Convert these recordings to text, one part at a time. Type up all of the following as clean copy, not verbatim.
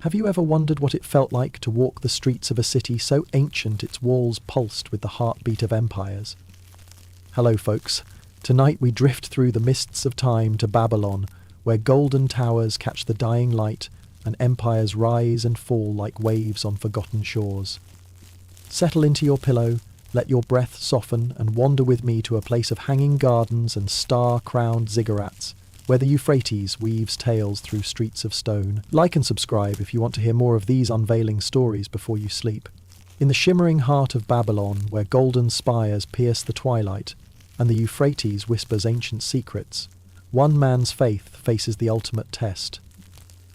Have you ever wondered what it felt like to walk the streets of a city so ancient its walls pulsed with the heartbeat of empires? Hello, folks. Tonight we drift through the mists of time to Babylon, where golden towers catch the dying light and empires rise and fall like waves on forgotten shores. Settle into your pillow, let your breath soften, and wander with me to a place of hanging gardens and star-crowned ziggurats, where the Euphrates weaves tales through streets of stone. Like and subscribe if you want to hear more of these unveiling stories before you sleep. In the shimmering heart of Babylon, where golden spires pierce the twilight, and the Euphrates whispers ancient secrets, one man's faith faces the ultimate test.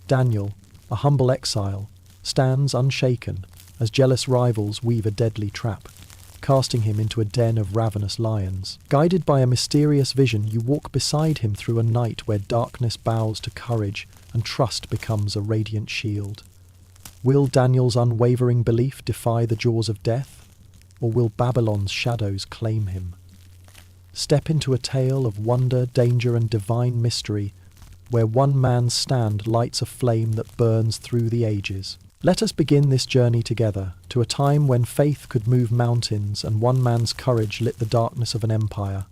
Daniel, a humble exile, stands unshaken as jealous rivals weave a deadly trap, casting him into a den of ravenous lions. Guided by a mysterious vision, you walk beside him through a night where darkness bows to courage and trust becomes a radiant shield. Will Daniel's unwavering belief defy the jaws of death, or will Babylon's shadows claim him? Step into a tale of wonder, danger, and divine mystery, where one man's stand lights a flame that burns through the ages. Let us begin this journey together, to a time when faith could move mountains and one man's courage lit the darkness of an empire.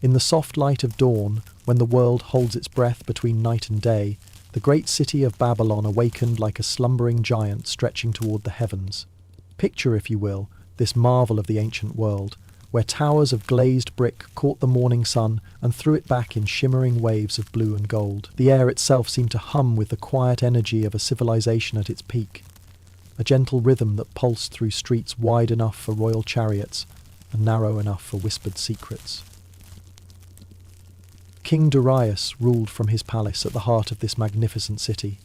In the soft light of dawn, when the world holds its breath between night and day, the great city of Babylon awakened like a slumbering giant stretching toward the heavens. Picture, if you will, this marvel of the ancient world, where towers of glazed brick caught the morning sun and threw it back in shimmering waves of blue and gold. The air itself seemed to hum with the quiet energy of a civilization at its peak, a gentle rhythm that pulsed through streets wide enough for royal chariots and narrow enough for whispered secrets. King Darius ruled from his palace at the heart of this magnificent city,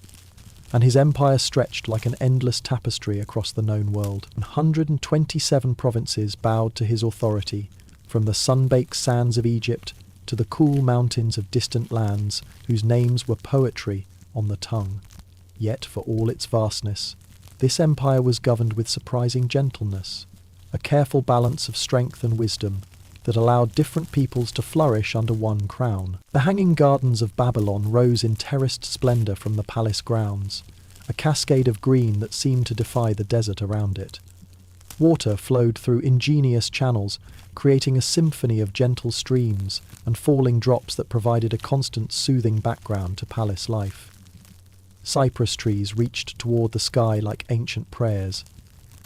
and his empire stretched like an endless tapestry across the known world. 127 provinces bowed to his authority, from the sun-baked sands of Egypt to the cool mountains of distant lands whose names were poetry on the tongue. Yet, for all its vastness, this empire was governed with surprising gentleness, a careful balance of strength and wisdom that allowed different peoples to flourish under one crown. The hanging gardens of Babylon rose in terraced splendour from the palace grounds, a cascade of green that seemed to defy the desert around it. Water flowed through ingenious channels, creating a symphony of gentle streams and falling drops that provided a constant soothing background to palace life. Cypress trees reached toward the sky like ancient prayers,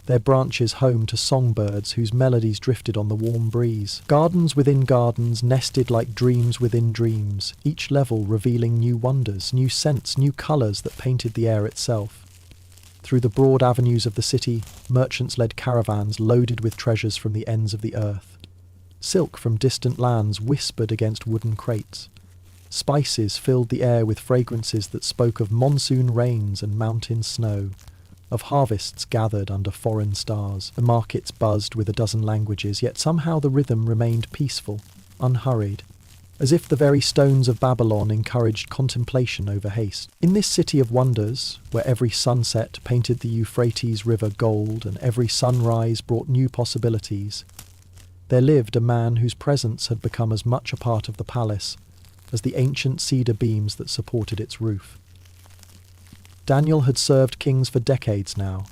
their branches home to songbirds whose melodies drifted on the warm breeze. Gardens within gardens nested like dreams within dreams, each level revealing new wonders, new scents, new colours that painted the air itself. Through the broad avenues of the city, merchants led caravans loaded with treasures from the ends of the earth. Silk from distant lands whispered against wooden crates. Spices filled the air with fragrances that spoke of monsoon rains and mountain snow, of harvests gathered under foreign stars. The markets buzzed with a dozen languages, yet somehow the rhythm remained peaceful, unhurried, as if the very stones of Babylon encouraged contemplation over haste. In this city of wonders, where every sunset painted the Euphrates River gold and every sunrise brought new possibilities, there lived a man whose presence had become as much a part of the palace as the ancient cedar beams that supported its roof. Daniel had served kings for decades now,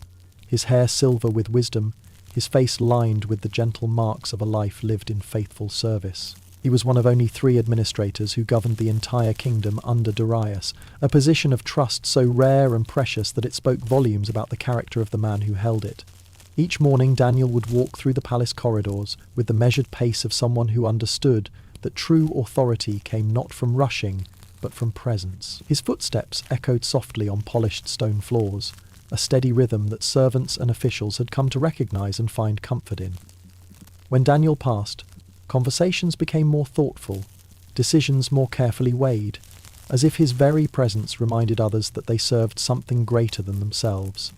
his hair silver with wisdom, his face lined with the gentle marks of a life lived in faithful service. He was one of only 3 administrators who governed the entire kingdom under Darius, a position of trust so rare and precious that it spoke volumes about the character of the man who held it. Each morning Daniel would walk through the palace corridors with the measured pace of someone who understood that true authority came not from rushing, but from presence. His footsteps echoed softly on polished stone floors, a steady rhythm that servants and officials had come to recognize and find comfort in. When Daniel passed, conversations became more thoughtful, decisions more carefully weighed, as if his very presence reminded others that they served something greater than themselves.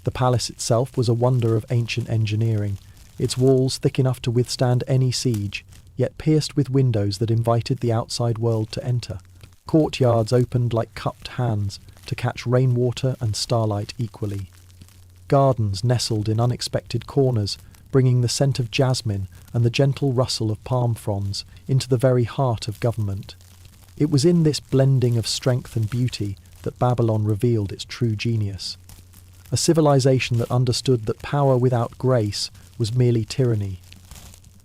The palace itself was a wonder of ancient engineering, its walls thick enough to withstand any siege, yet pierced with windows that invited the outside world to enter. Courtyards opened like cupped hands to catch rainwater and starlight equally. Gardens nestled in unexpected corners, bringing the scent of jasmine and the gentle rustle of palm fronds into the very heart of government. It was in this blending of strength and beauty that Babylon revealed its true genius. A civilization that understood that power without grace was merely tyranny.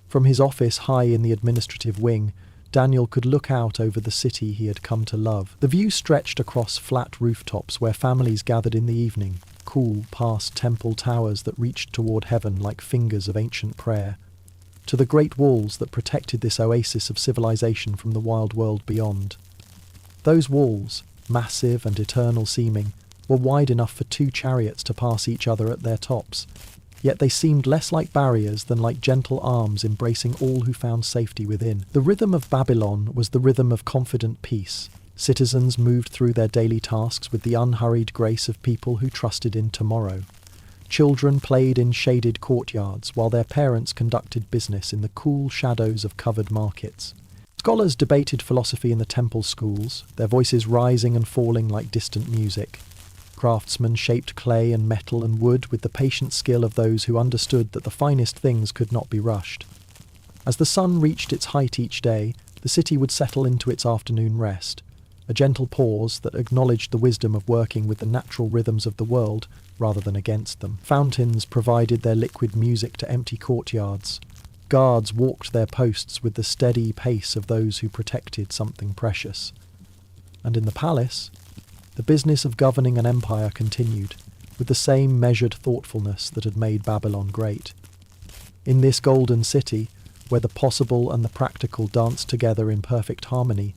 From his office high in the administrative wing, Daniel could look out over the city he had come to love. The view stretched across flat rooftops where families gathered in the evening, cool past temple towers that reached toward heaven like fingers of ancient prayer, to the great walls that protected this oasis of civilization from the wild world beyond. Those walls, massive and eternal seeming, were wide enough for 2 chariots to pass each other at their tops, yet they seemed less like barriers than like gentle arms embracing all who found safety within. The rhythm of Babylon was the rhythm of confident peace. Citizens moved through their daily tasks with the unhurried grace of people who trusted in tomorrow. Children played in shaded courtyards while their parents conducted business in the cool shadows of covered markets. Scholars debated philosophy in the temple schools, their voices rising and falling like distant music. Craftsmen shaped clay and metal and wood with the patient skill of those who understood that the finest things could not be rushed. As the sun reached its height each day, the city would settle into its afternoon rest, a gentle pause that acknowledged the wisdom of working with the natural rhythms of the world rather than against them. Fountains provided their liquid music to empty courtyards. Guards walked their posts with the steady pace of those who protected something precious. And in the palace, the business of governing an empire continued, with the same measured thoughtfulness that had made Babylon great. In this golden city, where the possible and the practical danced together in perfect harmony,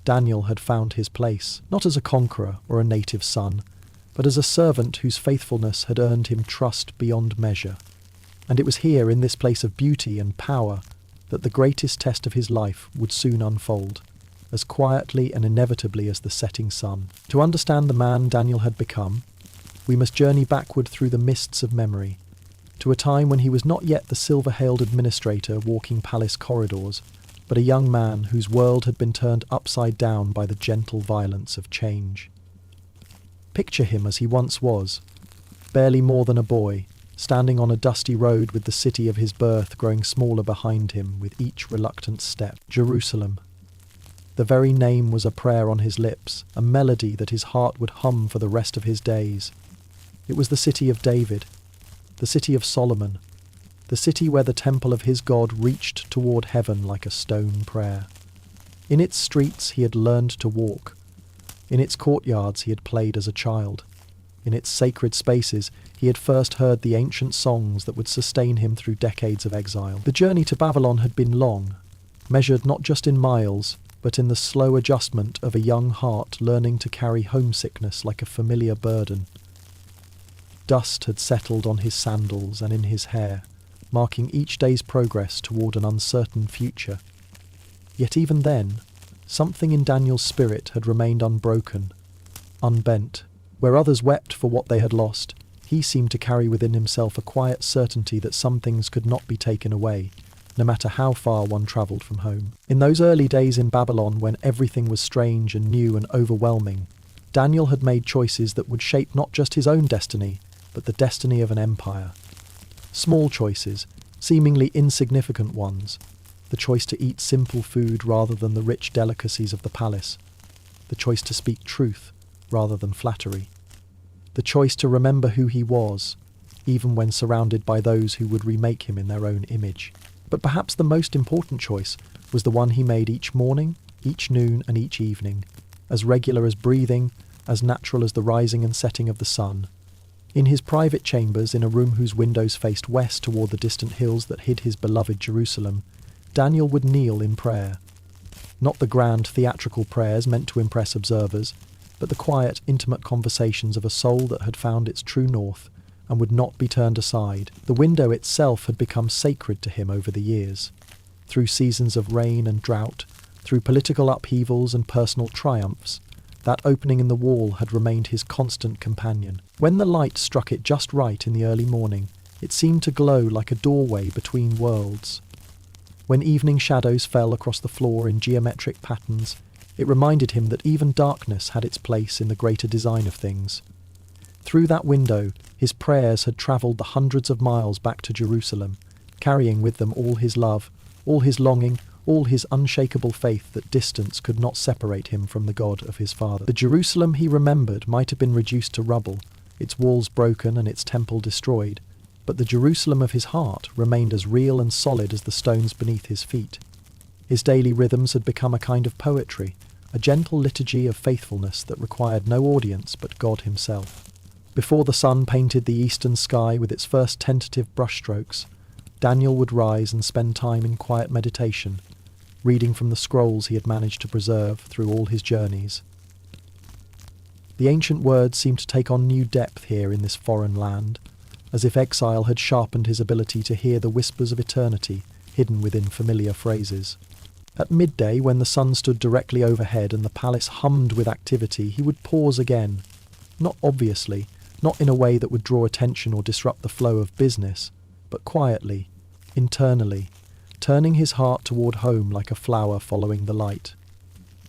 Daniel had found his place, not as a conqueror or a native son, but as a servant whose faithfulness had earned him trust beyond measure. And it was here, in this place of beauty and power, that the greatest test of his life would soon unfold, as quietly and inevitably as the setting sun. To understand the man Daniel had become, we must journey backward through the mists of memory, to a time when he was not yet the silver-hailed administrator walking palace corridors, but a young man whose world had been turned upside down by the gentle violence of change. Picture him as he once was, barely more than a boy, standing on a dusty road with the city of his birth growing smaller behind him with each reluctant step. Jerusalem. The very name was a prayer on his lips, a melody that his heart would hum for the rest of his days. It was the city of David, the city of Solomon, the city where the temple of his God reached toward heaven like a stone prayer. In its streets he had learned to walk. In its courtyards he had played as a child. In its sacred spaces he had first heard the ancient songs that would sustain him through decades of exile. The journey to Babylon had been long, measured not just in miles, but in the slow adjustment of a young heart learning to carry homesickness like a familiar burden. Dust had settled on his sandals and in his hair, marking each day's progress toward an uncertain future. Yet even then, something in Daniel's spirit had remained unbroken, unbent. Where others wept for what they had lost, he seemed to carry within himself a quiet certainty that some things could not be taken away, no matter how far one travelled from home. In those early days in Babylon, when everything was strange and new and overwhelming, Daniel had made choices that would shape not just his own destiny, but the destiny of an empire. Small choices, seemingly insignificant ones, the choice to eat simple food rather than the rich delicacies of the palace, the choice to speak truth rather than flattery, the choice to remember who he was, even when surrounded by those who would remake him in their own image. But perhaps the most important choice was the one he made each morning, each noon and each evening, as regular as breathing, as natural as the rising and setting of the sun. In his private chambers, in a room whose windows faced west toward the distant hills that hid his beloved Jerusalem, Daniel would kneel in prayer. Not the grand theatrical prayers meant to impress observers, but the quiet, intimate conversations of a soul that had found its true north and would not be turned aside. The window itself had become sacred to him over the years. Through seasons of rain and drought, through political upheavals and personal triumphs, that opening in the wall had remained his constant companion. When the light struck it just right in the early morning, it seemed to glow like a doorway between worlds. When evening shadows fell across the floor in geometric patterns, it reminded him that even darkness had its place in the greater design of things. Through that window, his prayers had travelled the hundreds of miles back to Jerusalem, carrying with them all his love, all his longing, all his unshakable faith that distance could not separate him from the God of his father. The Jerusalem he remembered might have been reduced to rubble, its walls broken and its temple destroyed, but the Jerusalem of his heart remained as real and solid as the stones beneath his feet. His daily rhythms had become a kind of poetry, a gentle liturgy of faithfulness that required no audience but God himself. Before the sun painted the eastern sky with its first tentative brushstrokes, Daniel would rise and spend time in quiet meditation, reading from the scrolls he had managed to preserve through all his journeys. The ancient words seemed to take on new depth here in this foreign land, as if exile had sharpened his ability to hear the whispers of eternity hidden within familiar phrases. At midday, when the sun stood directly overhead and the palace hummed with activity, he would pause again, not obviously, not in a way that would draw attention or disrupt the flow of business, but quietly, internally, turning his heart toward home like a flower following the light.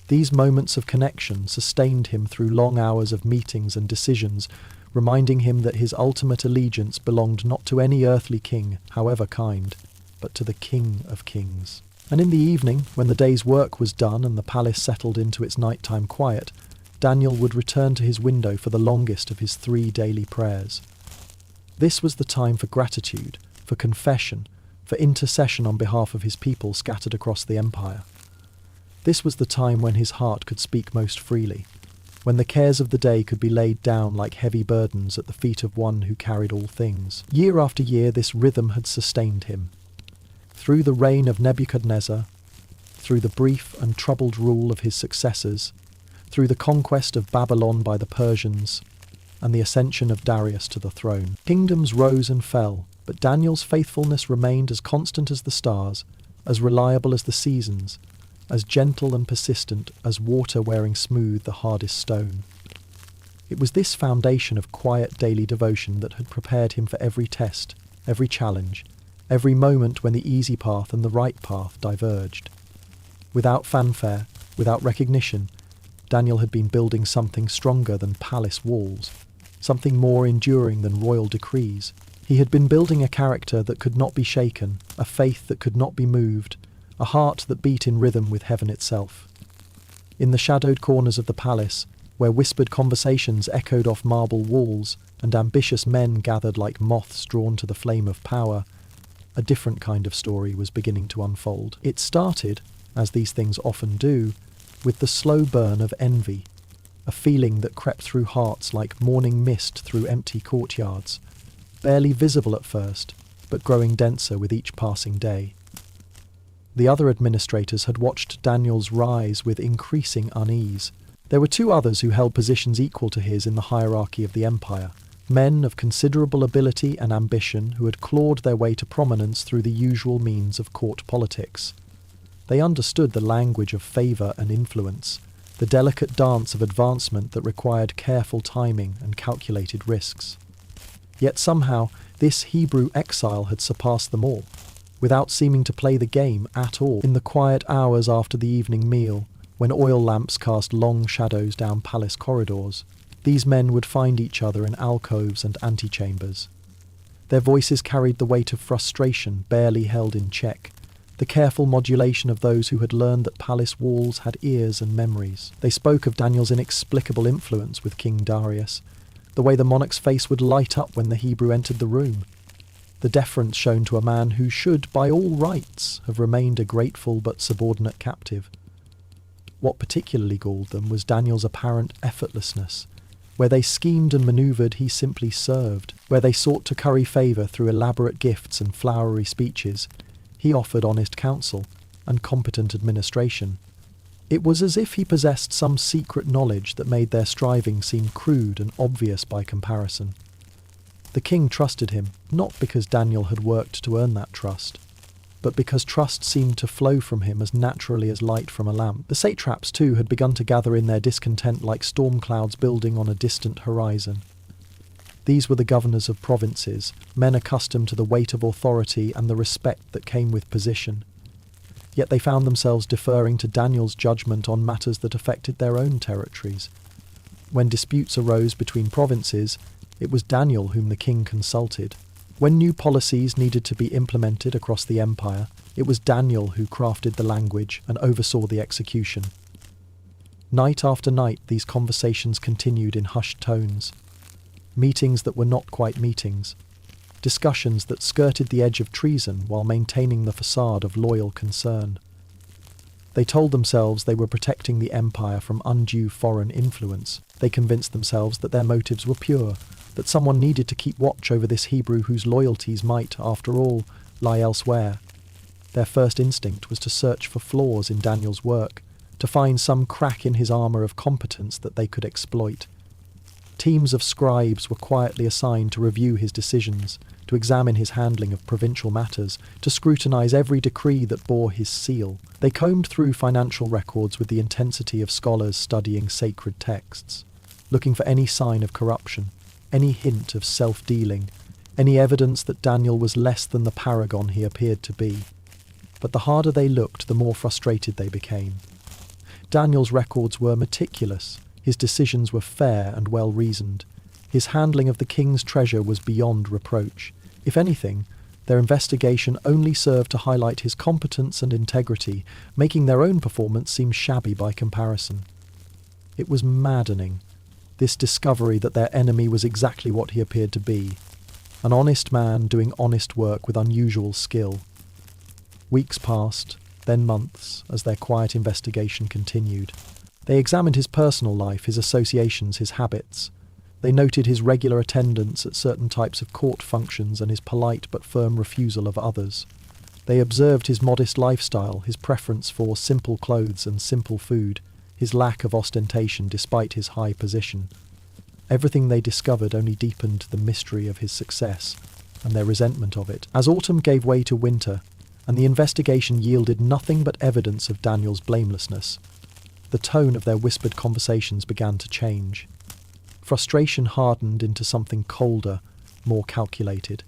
These moments of connection sustained him through long hours of meetings and decisions, reminding him that his ultimate allegiance belonged not to any earthly king, however kind, but to the King of Kings. And in the evening, when the day's work was done and the palace settled into its nighttime quiet, Daniel would return to his window for the longest of his 3 daily prayers. This was the time for gratitude, for confession, for intercession on behalf of his people scattered across the empire. This was the time when his heart could speak most freely, when the cares of the day could be laid down like heavy burdens at the feet of one who carried all things. Year after year this rhythm had sustained him. Through the reign of Nebuchadnezzar, through the brief and troubled rule of his successors, through the conquest of Babylon by the Persians, and the ascension of Darius to the throne. Kingdoms rose and fell, but Daniel's faithfulness remained as constant as the stars, as reliable as the seasons, as gentle and persistent as water wearing smooth the hardest stone. It was this foundation of quiet daily devotion that had prepared him for every test, every challenge, every moment when the easy path and the right path diverged. Without fanfare, without recognition, Daniel had been building something stronger than palace walls, something more enduring than royal decrees. He had been building a character that could not be shaken, a faith that could not be moved, a heart that beat in rhythm with heaven itself. In the shadowed corners of the palace, where whispered conversations echoed off marble walls and ambitious men gathered like moths drawn to the flame of power, a different kind of story was beginning to unfold. It started, as these things often do, with the slow burn of envy, a feeling that crept through hearts like morning mist through empty courtyards, barely visible at first, but growing denser with each passing day. The other administrators had watched Daniel's rise with increasing unease. There were 2 others who held positions equal to his in the hierarchy of the empire, men of considerable ability and ambition who had clawed their way to prominence through the usual means of court politics. They understood the language of favour and influence, the delicate dance of advancement that required careful timing and calculated risks. Yet somehow this Hebrew exile had surpassed them all, without seeming to play the game at all. In the quiet hours after the evening meal, when oil lamps cast long shadows down palace corridors, these men would find each other in alcoves and antechambers. Their voices carried the weight of frustration barely held in check, the careful modulation of those who had learned that palace walls had ears and memories. They spoke of Daniel's inexplicable influence with King Darius, the way the monarch's face would light up when the Hebrew entered the room, the deference shown to a man who should, by all rights, have remained a grateful but subordinate captive. What particularly galled them was Daniel's apparent effortlessness. Where they schemed and manoeuvred, he simply served. Where they sought to curry favour through elaborate gifts and flowery speeches, he offered honest counsel and competent administration. It was as if he possessed some secret knowledge that made their striving seem crude and obvious by comparison. The king trusted him, not because Daniel had worked to earn that trust, but because trust seemed to flow from him as naturally as light from a lamp. The satraps, too, had begun to gather in their discontent like storm clouds building on a distant horizon. These were the governors of provinces, men accustomed to the weight of authority and the respect that came with position. Yet they found themselves deferring to Daniel's judgment on matters that affected their own territories. When disputes arose between provinces, it was Daniel whom the king consulted. When new policies needed to be implemented across the empire, It was Daniel who crafted the language and oversaw the execution. Night after night, these conversations continued in hushed tones. Meetings that were not quite meetings. Discussions that skirted the edge of treason while maintaining the facade of loyal concern. They told themselves they were protecting the empire from undue foreign influence. They convinced themselves that their motives were pure, that someone needed to keep watch over this Hebrew whose loyalties might, after all, lie elsewhere. Their first instinct was to search for flaws in Daniel's work, to find some crack in his armour of competence that they could exploit. Teams of scribes were quietly assigned to review his decisions, to examine his handling of provincial matters, to scrutinise every decree that bore his seal. They combed through financial records with the intensity of scholars studying sacred texts, looking for any sign of corruption, any hint of self-dealing, any evidence that Daniel was less than the paragon he appeared to be. But the harder they looked, the more frustrated they became. Daniel's records were meticulous, his decisions were fair and well-reasoned. His handling of the king's treasure was beyond reproach. If anything, their investigation only served to highlight his competence and integrity, making their own performance seem shabby by comparison. It was maddening, this discovery that their enemy was exactly what he appeared to be, an honest man doing honest work with unusual skill. Weeks passed, then months, as their quiet investigation continued. They examined his personal life, his associations, his habits. They noted his regular attendance at certain types of court functions and his polite but firm refusal of others. They observed his modest lifestyle, his preference for simple clothes and simple food, his lack of ostentation despite his high position. Everything they discovered only deepened the mystery of his success and their resentment of it. As autumn gave way to winter, and the investigation yielded nothing but evidence of Daniel's blamelessness, the tone of their whispered conversations began to change. Frustration hardened into something colder, more calculated.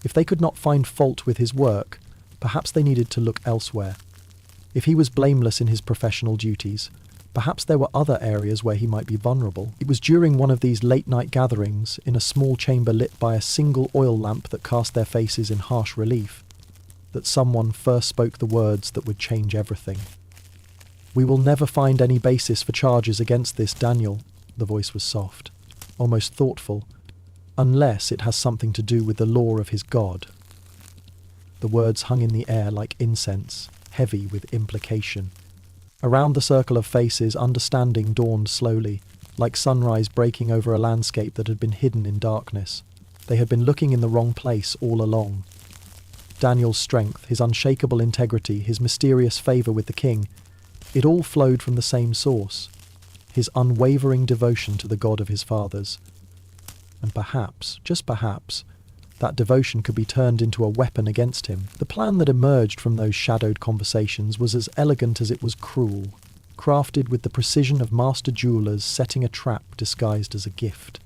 If they could not find fault with his work, perhaps they needed to look elsewhere. If he was blameless in his professional duties, perhaps there were other areas where he might be vulnerable. It was during one of these late-night gatherings, in a small chamber lit by a single oil lamp that cast their faces in harsh relief, that someone first spoke the words that would change everything. "We will never find any basis for charges against this Daniel," the voice was soft, almost thoughtful, "unless it has something to do with the law of his God." The words hung in the air like incense, heavy with implication. Around the circle of faces, understanding dawned slowly, like sunrise breaking over a landscape that had been hidden in darkness. They had been looking in the wrong place all along. Daniel's strength, his unshakable integrity, his mysterious favour with the king, it all flowed from the same source, his unwavering devotion to the God of his fathers. And perhaps, just perhaps, that devotion could be turned into a weapon against him. The plan that emerged from those shadowed conversations was as elegant as it was cruel, crafted with the precision of master jewelers setting a trap disguised as a gift.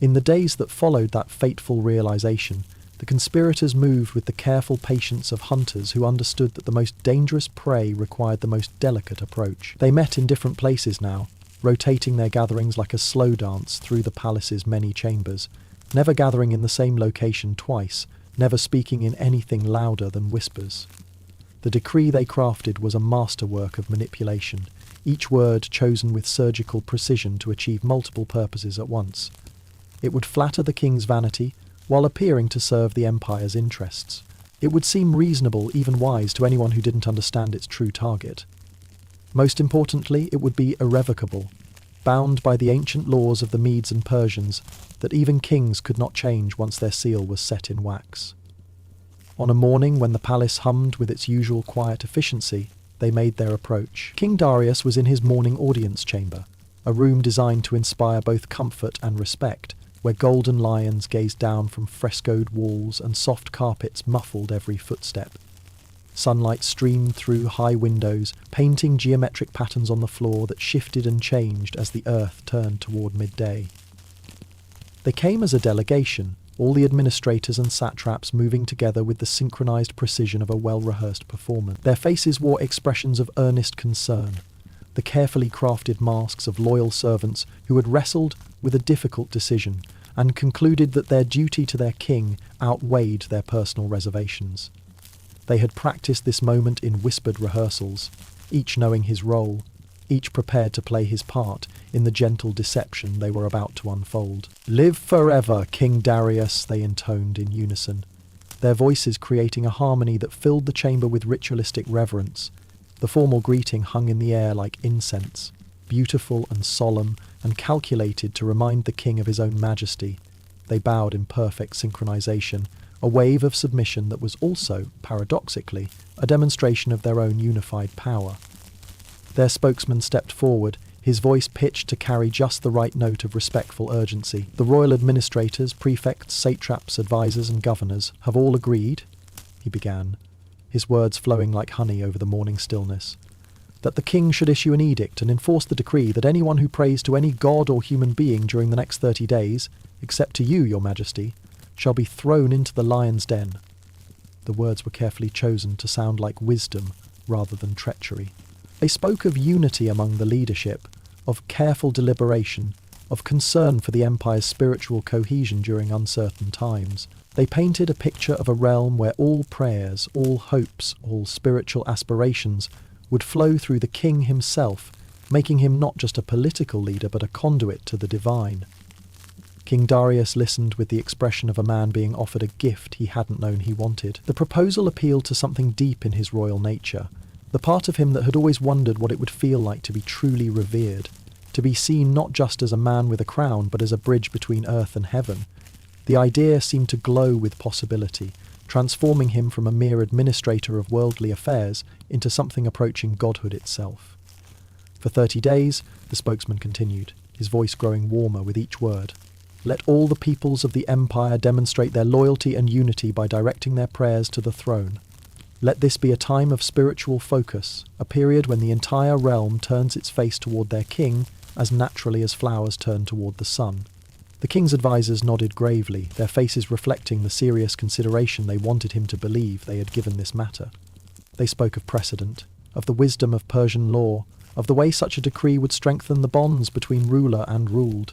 In the days that followed that fateful realization, the conspirators moved with the careful patience of hunters who understood that the most dangerous prey required the most delicate approach. They met in different places now, rotating their gatherings like a slow dance through the palace's many chambers, never gathering in the same location twice, never speaking in anything louder than whispers. The decree they crafted was a masterwork of manipulation, each word chosen with surgical precision to achieve multiple purposes at once. It would flatter the king's vanity, while appearing to serve the empire's interests. It would seem reasonable, even wise, to anyone who didn't understand its true target. Most importantly, it would be irrevocable, bound by the ancient laws of the Medes and Persians that even kings could not change once their seal was set in wax. On a morning when the palace hummed with its usual quiet efficiency, they made their approach. King Darius was in his morning audience chamber, a room designed to inspire both comfort and respect, where golden lions gazed down from frescoed walls and soft carpets muffled every footstep. Sunlight streamed through high windows, painting geometric patterns on the floor that shifted and changed as the earth turned toward midday. They came as a delegation, all the administrators and satraps moving together with the synchronized precision of a well-rehearsed performance. Their faces wore expressions of earnest concern, the carefully crafted masks of loyal servants who had wrestled with a difficult decision and concluded that their duty to their king outweighed their personal reservations. They had practiced this moment in whispered rehearsals, each knowing his role, each prepared to play his part in the gentle deception they were about to unfold. "Live forever, King Darius," they intoned in unison, their voices creating a harmony that filled the chamber with ritualistic reverence. The formal greeting hung in the air like incense, beautiful and solemn and calculated to remind the king of his own majesty. They bowed in perfect synchronization, a wave of submission that was also, paradoxically, a demonstration of their own unified power. Their spokesman stepped forward, his voice pitched to carry just the right note of respectful urgency. "The royal administrators, prefects, satraps, advisors, and governors have all agreed," he began, his words flowing like honey over the morning stillness, "that the king should issue an edict and enforce the decree that anyone who prays to any god or human being during the next 30 days, except to you, your majesty, shall be thrown into the lion's den." The words were carefully chosen to sound like wisdom rather than treachery. They spoke of unity among the leadership, of careful deliberation, of concern for the empire's spiritual cohesion during uncertain times. They painted a picture of a realm where all prayers, all hopes, all spiritual aspirations would flow through the king himself, making him not just a political leader but a conduit to the divine. King Darius listened with the expression of a man being offered a gift he hadn't known he wanted. The proposal appealed to something deep in his royal nature, the part of him that had always wondered what it would feel like to be truly revered, to be seen not just as a man with a crown but as a bridge between earth and heaven. The idea seemed to glow with possibility, transforming him from a mere administrator of worldly affairs into something approaching godhood itself. "For 30 days, the spokesman continued, his voice growing warmer with each word, "let all the peoples of the empire demonstrate their loyalty and unity by directing their prayers to the throne. Let this be a time of spiritual focus, a period when the entire realm turns its face toward their king as naturally as flowers turn toward the sun." The king's advisors nodded gravely, their faces reflecting the serious consideration they wanted him to believe they had given this matter. They spoke of precedent, of the wisdom of Persian law, of the way such a decree would strengthen the bonds between ruler and ruled.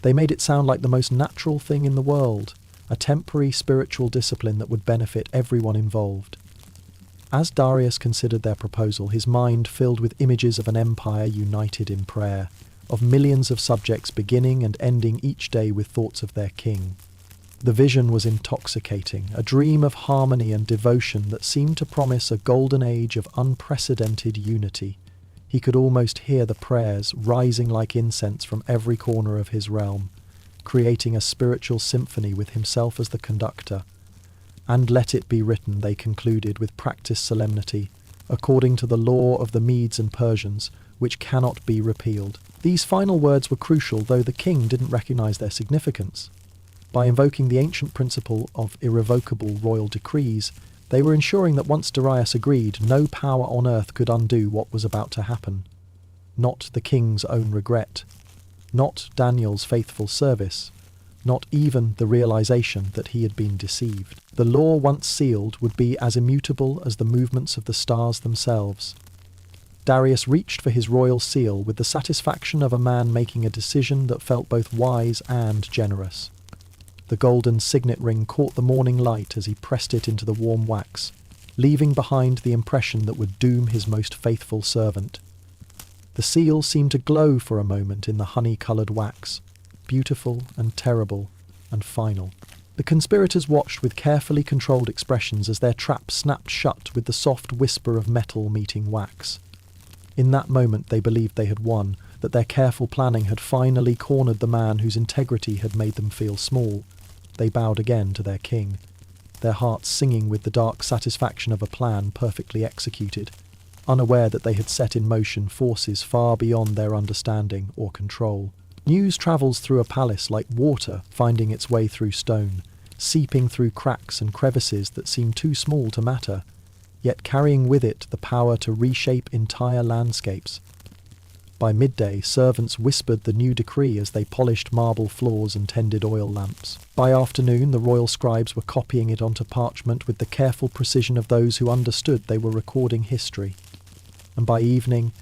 They made it sound like the most natural thing in the world, a temporary spiritual discipline that would benefit everyone involved. As Darius considered their proposal, his mind filled with images of an empire united in prayer, of millions of subjects beginning and ending each day with thoughts of their king. The vision was intoxicating, a dream of harmony and devotion that seemed to promise a golden age of unprecedented unity. He could almost hear the prayers rising like incense from every corner of his realm, creating a spiritual symphony with himself as the conductor. "And let it be written," they concluded with practiced solemnity, "according to the law of the Medes and Persians, which cannot be repealed." These final words were crucial, though the king didn't recognize their significance. By invoking the ancient principle of irrevocable royal decrees, they were ensuring that once Darius agreed, no power on earth could undo what was about to happen. Not the king's own regret, not Daniel's faithful service, not even the realization that he had been deceived. The law once sealed would be as immutable as the movements of the stars themselves. Darius reached for his royal seal with the satisfaction of a man making a decision that felt both wise and generous. The golden signet ring caught the morning light as he pressed it into the warm wax, leaving behind the impression that would doom his most faithful servant. The seal seemed to glow for a moment in the honey-coloured wax, beautiful and terrible and final. The conspirators watched with carefully controlled expressions as their trap snapped shut with the soft whisper of metal meeting wax. In that moment they believed they had won, that their careful planning had finally cornered the man whose integrity had made them feel small. They bowed again to their king, their hearts singing with the dark satisfaction of a plan perfectly executed, unaware that they had set in motion forces far beyond their understanding or control. News travels through a palace like water finding its way through stone, seeping through cracks and crevices that seem too small to matter, yet carrying with it the power to reshape entire landscapes. By midday, servants whispered the new decree as they polished marble floors and tended oil lamps. By afternoon, the royal scribes were copying it onto parchment with the careful precision of those who understood they were recording history. And by evening,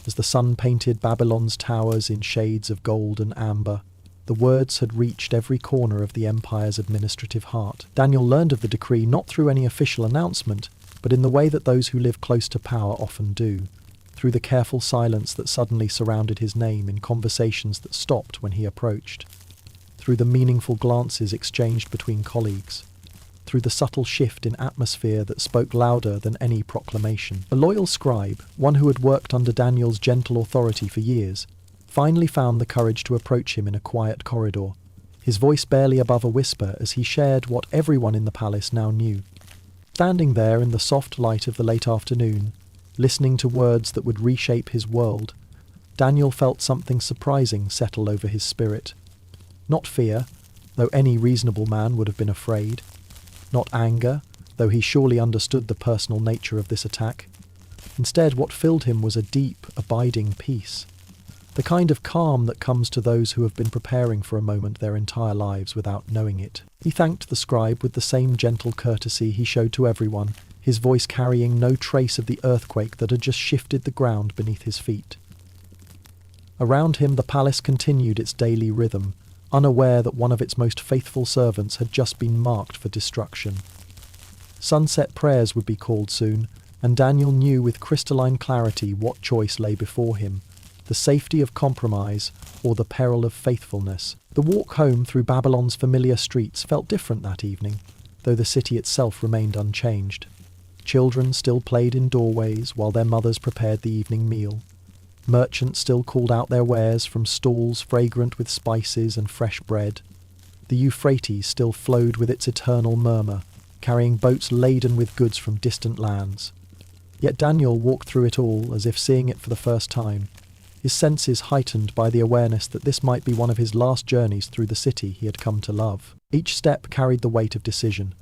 as the sun painted Babylon's towers in shades of gold and amber, the words had reached every corner of the empire's administrative heart. Daniel learned of the decree not through any official announcement, but in the way that those who live close to power often do, through the careful silence that suddenly surrounded his name in conversations that stopped when he approached, through the meaningful glances exchanged between colleagues, through the subtle shift in atmosphere that spoke louder than any proclamation. A loyal scribe, one who had worked under Daniel's gentle authority for years, finally found the courage to approach him in a quiet corridor, his voice barely above a whisper as he shared what everyone in the palace now knew. Standing there in the soft light of the late afternoon, listening to words that would reshape his world, Daniel felt something surprising settle over his spirit. Not fear, though any reasonable man would have been afraid. Not anger, though he surely understood the personal nature of this attack. Instead, what filled him was a deep, abiding peace. The kind of calm that comes to those who have been preparing for a moment their entire lives without knowing it. He thanked the scribe with the same gentle courtesy he showed to everyone, his voice carrying no trace of the earthquake that had just shifted the ground beneath his feet. Around him the palace continued its daily rhythm, unaware that one of its most faithful servants had just been marked for destruction. Sunset prayers would be called soon, and Daniel knew with crystalline clarity what choice lay before him, the safety of compromise or the peril of faithfulness. The walk home through Babylon's familiar streets felt different that evening, though the city itself remained unchanged. Children still played in doorways while their mothers prepared the evening meal. Merchants still called out their wares from stalls fragrant with spices and fresh bread. The Euphrates still flowed with its eternal murmur, carrying boats laden with goods from distant lands. Yet Daniel walked through it all as if seeing it for the first time, his senses heightened by the awareness that this might be one of his last journeys through the city he had come to love. Each step carried the weight of decision,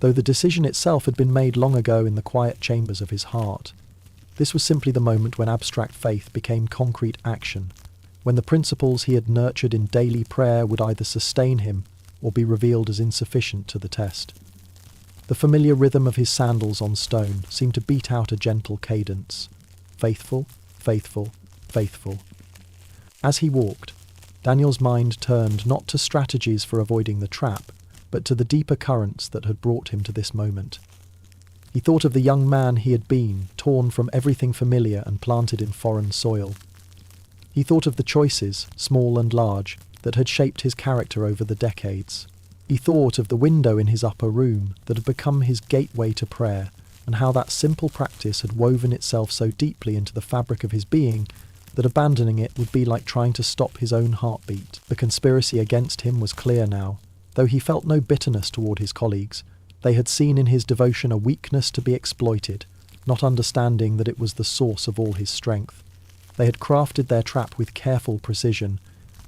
though the decision itself had been made long ago in the quiet chambers of his heart. This was simply the moment when abstract faith became concrete action, when the principles he had nurtured in daily prayer would either sustain him or be revealed as insufficient to the test. The familiar rhythm of his sandals on stone seemed to beat out a gentle cadence. Faithful, faithful, faithful. As he walked, Daniel's mind turned not to strategies for avoiding the trap, but to the deeper currents that had brought him to this moment. He thought of the young man he had been, torn from everything familiar and planted in foreign soil. He thought of the choices, small and large, that had shaped his character over the decades. He thought of the window in his upper room that had become his gateway to prayer, and how that simple practice had woven itself so deeply into the fabric of his being that abandoning it would be like trying to stop his own heartbeat. The conspiracy against him was clear now, though he felt no bitterness toward his colleagues. They had seen in his devotion a weakness to be exploited, not understanding that it was the source of all his strength. They had crafted their trap with careful precision,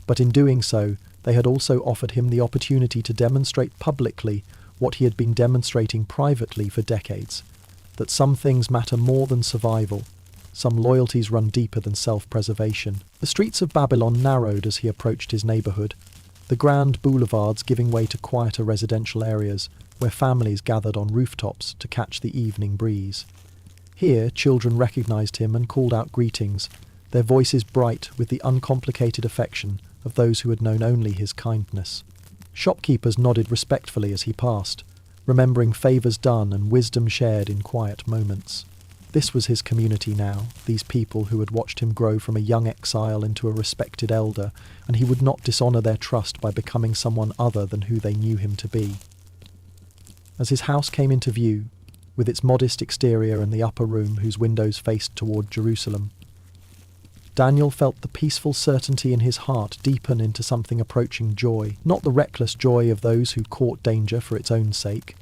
but in doing so, they had also offered him the opportunity to demonstrate publicly what he had been demonstrating privately for decades, that some things matter more than survival, some loyalties run deeper than self-preservation. The streets of Babylon narrowed as he approached his neighbourhood, the grand boulevards giving way to quieter residential areas, where families gathered on rooftops to catch the evening breeze. Here, children recognized him and called out greetings, their voices bright with the uncomplicated affection of those who had known only his kindness. Shopkeepers nodded respectfully as he passed, remembering favours done and wisdom shared in quiet moments. This was his community now, these people who had watched him grow from a young exile into a respected elder, and he would not dishonour their trust by becoming someone other than who they knew him to be. As his house came into view, with its modest exterior and the upper room whose windows faced toward Jerusalem, Daniel felt the peaceful certainty in his heart deepen into something approaching joy, not the reckless joy of those who court danger for its own sake,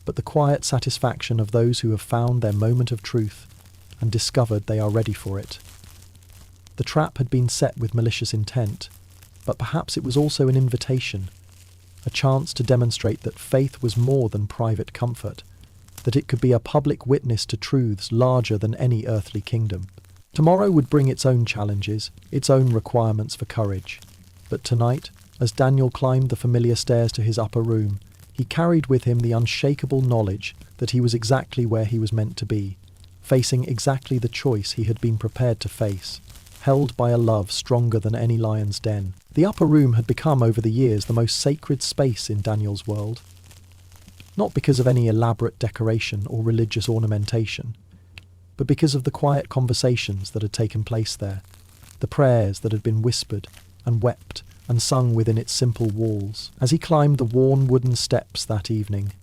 but the quiet satisfaction of those who have found their moment of truth and discovered they are ready for it. The trap had been set with malicious intent, but perhaps it was also an invitation, a chance to demonstrate that faith was more than private comfort, that it could be a public witness to truths larger than any earthly kingdom. Tomorrow would bring its own challenges, its own requirements for courage, but tonight, as Daniel climbed the familiar stairs to his upper room, he carried with him the unshakable knowledge that he was exactly where he was meant to be, facing exactly the choice he had been prepared to face, held by a love stronger than any lion's den. The upper room had become over the years the most sacred space in Daniel's world. not because of any elaborate decoration or religious ornamentation, but because of the quiet conversations that had taken place there, the prayers that had been whispered and wept and sung within its simple walls. As he climbed the worn wooden steps that evening,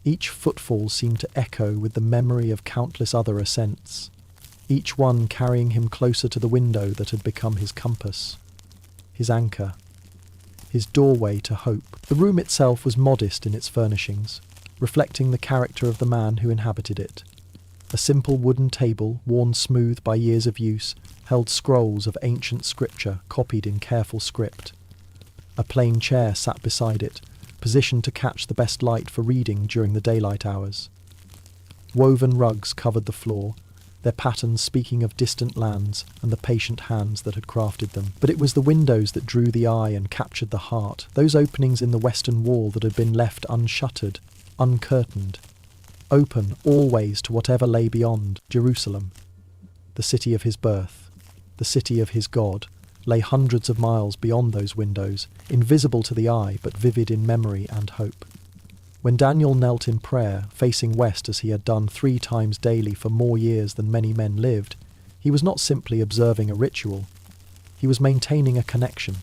each footfall seemed to echo with the memory of countless other ascents, each one carrying him closer to the window that had become his compass, his anchor, his doorway to hope. The room itself was modest in its furnishings, reflecting the character of the man who inhabited it. A simple wooden table, worn smooth by years of use, held scrolls of ancient scripture copied in careful script. A plain chair sat beside it, positioned to catch the best light for reading during the daylight hours. Woven rugs covered the floor, their patterns speaking of distant lands and the patient hands that had crafted them. But it was the windows that drew the eye and captured the heart, those openings in the western wall that had been left unshuttered, uncurtained, open always to whatever lay beyond. Jerusalem, the city of his birth, the city of his God, lay hundreds of miles beyond those windows, invisible to the eye but vivid in memory and hope. When Daniel knelt in prayer, facing west as he had done 3 times daily for more years than many men lived, he was not simply observing a ritual. He was maintaining a connection,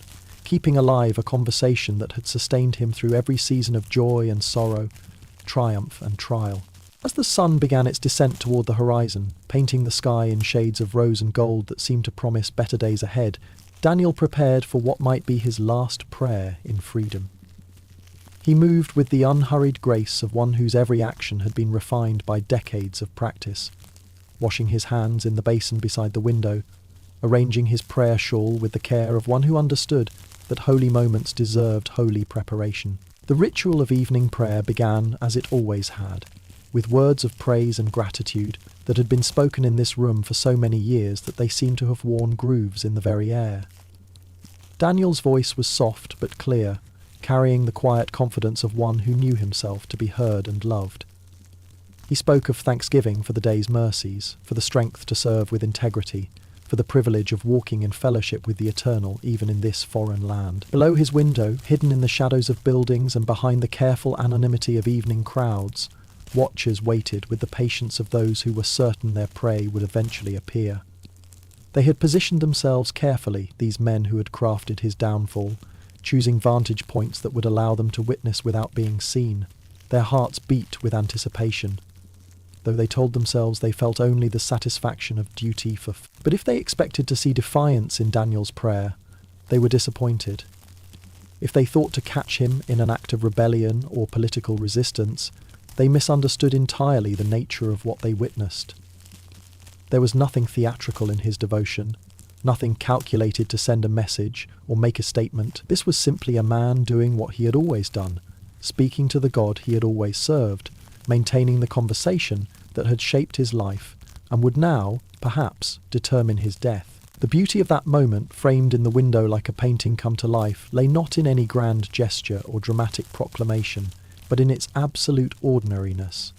keeping alive a conversation that had sustained him through every season of joy and sorrow, triumph and trial. As the sun began its descent toward the horizon, painting the sky in shades of rose and gold that seemed to promise better days ahead, Daniel prepared for what might be his last prayer in freedom. He moved with the unhurried grace of one whose every action had been refined by decades of practice, washing his hands in the basin beside the window, arranging his prayer shawl with the care of one who understood that holy moments deserved holy preparation. The ritual of evening prayer began as it always had, with words of praise and gratitude that had been spoken in this room for so many years that they seemed to have worn grooves in the very air. Daniel's voice was soft but clear, carrying the quiet confidence of one who knew himself to be heard and loved. He spoke of thanksgiving for the day's mercies, for the strength to serve with integrity, for the privilege of walking in fellowship with the Eternal even in this foreign land. Below his window, hidden in the shadows of buildings and behind the careful anonymity of evening crowds, watchers waited with the patience of those who were certain their prey would eventually appear. They had positioned themselves carefully, these men who had crafted his downfall, choosing vantage points that would allow them to witness without being seen. Their hearts beat with anticipation, though they told themselves they felt only the satisfaction of duty But if they expected to see defiance in Daniel's prayer, they were disappointed. If they thought to catch him in an act of rebellion or political resistance, they misunderstood entirely the nature of what they witnessed. There was nothing theatrical in his devotion, nothing calculated to send a message or make a statement. This was simply a man doing what he had always done, speaking to the God he had always served, maintaining the conversation that had shaped his life and would now, perhaps, determine his death. The beauty of that moment, framed in the window like a painting come to life, lay not in any grand gesture or dramatic proclamation, but in its absolute ordinariness.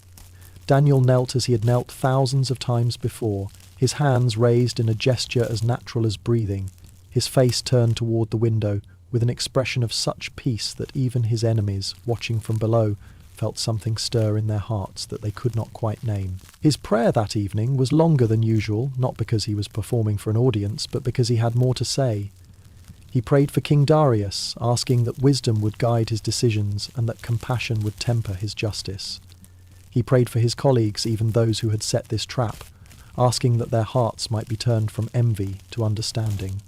Daniel knelt as he had knelt thousands of times before, his hands raised in a gesture as natural as breathing, his face turned toward the window with an expression of such peace that even his enemies, watching from below, felt something stir in their hearts that they could not quite name. His prayer that evening was longer than usual, not because he was performing for an audience, but because he had more to say. He prayed for King Darius, asking that wisdom would guide his decisions and that compassion would temper his justice. He prayed for his colleagues, even those who had set this trap, asking that their hearts might be turned from envy to understanding.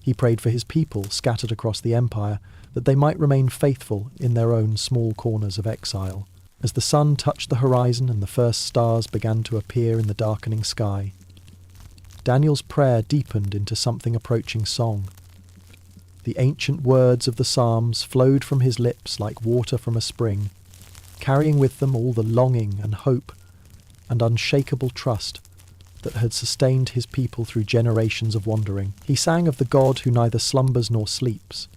He prayed for his people scattered across the empire, that they might remain faithful in their own small corners of exile. As the sun touched the horizon and the first stars began to appear in the darkening sky, Daniel's prayer deepened into something approaching song. The ancient words of the Psalms flowed from his lips like water from a spring, carrying with them all the longing and hope and unshakable trust that had sustained his people through generations of wandering. He sang of the God who neither slumbers nor sleeps,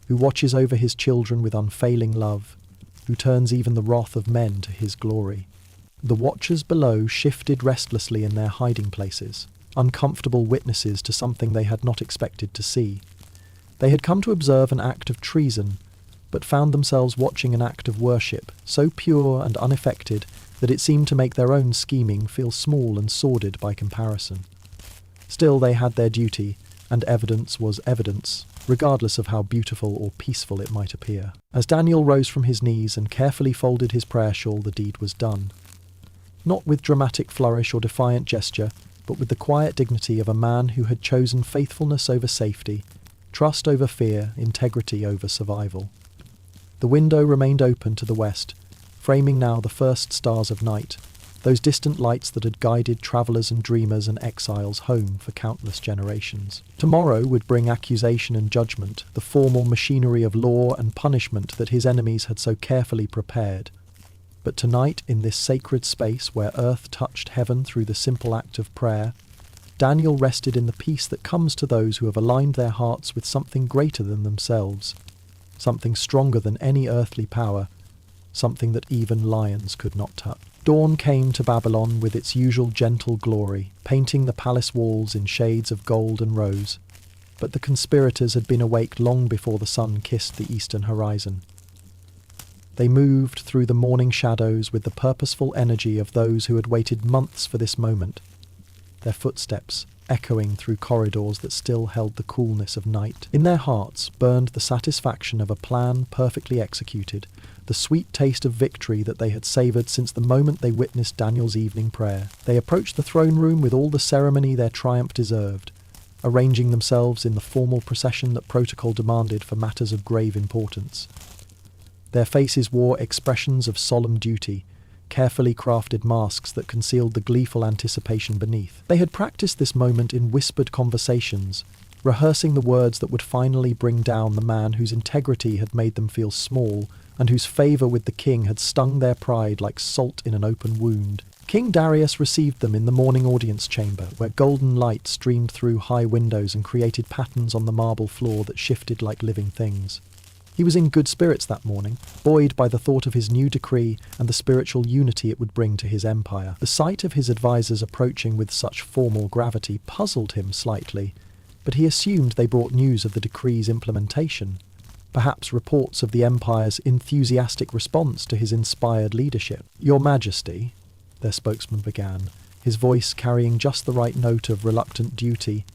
who watches over his children with unfailing love, who turns even the wrath of men to his glory. The watchers below shifted restlessly in their hiding places, uncomfortable witnesses to something they had not expected to see. They had come to observe an act of treason, but found themselves watching an act of worship so pure and unaffected that it seemed to make their own scheming feel small and sordid by comparison. Still, they had their duty, and evidence was evidence, regardless of how beautiful or peaceful it might appear. As Daniel rose from his knees and carefully folded his prayer shawl, the deed was done. Not with dramatic flourish or defiant gesture, but with the quiet dignity of a man who had chosen faithfulness over safety, trust over fear, integrity over survival. The window remained open to the west, framing now the first stars of night, those distant lights that had guided travellers and dreamers and exiles home for countless generations. Tomorrow would bring accusation and judgment, the formal machinery of law and punishment that his enemies had so carefully prepared. But tonight, in this sacred space where earth touched heaven through the simple act of prayer, Daniel rested in the peace that comes to those who have aligned their hearts with something greater than themselves, something stronger than any earthly power, something that even lions could not touch. Dawn came to Babylon with its usual gentle glory, painting the palace walls in shades of gold and rose. But the conspirators had been awake long before the sun kissed the eastern horizon. They moved through the morning shadows with the purposeful energy of those who had waited months for this moment, their footsteps echoing through corridors that still held the coolness of night. In their hearts burned the satisfaction of a plan perfectly executed, the sweet taste of victory that they had savoured since the moment they witnessed Daniel's evening prayer. They approached the throne room with all the ceremony their triumph deserved, arranging themselves in the formal procession that protocol demanded for matters of grave importance. Their faces wore expressions of solemn duty, carefully crafted masks that concealed the gleeful anticipation beneath. They had practiced this moment in whispered conversations, rehearsing the words that would finally bring down the man whose integrity had made them feel small and whose favour with the king had stung their pride like salt in an open wound. King Darius received them in the morning audience chamber, where golden light streamed through high windows and created patterns on the marble floor that shifted like living things. He was in good spirits that morning, buoyed by the thought of his new decree and the spiritual unity it would bring to his empire. The sight of his advisers approaching with such formal gravity puzzled him slightly, but he assumed they brought news of the decree's implementation, perhaps reports of the empire's enthusiastic response to his inspired leadership. "Your Majesty," their spokesman began, his voice carrying just the right note of reluctant duty,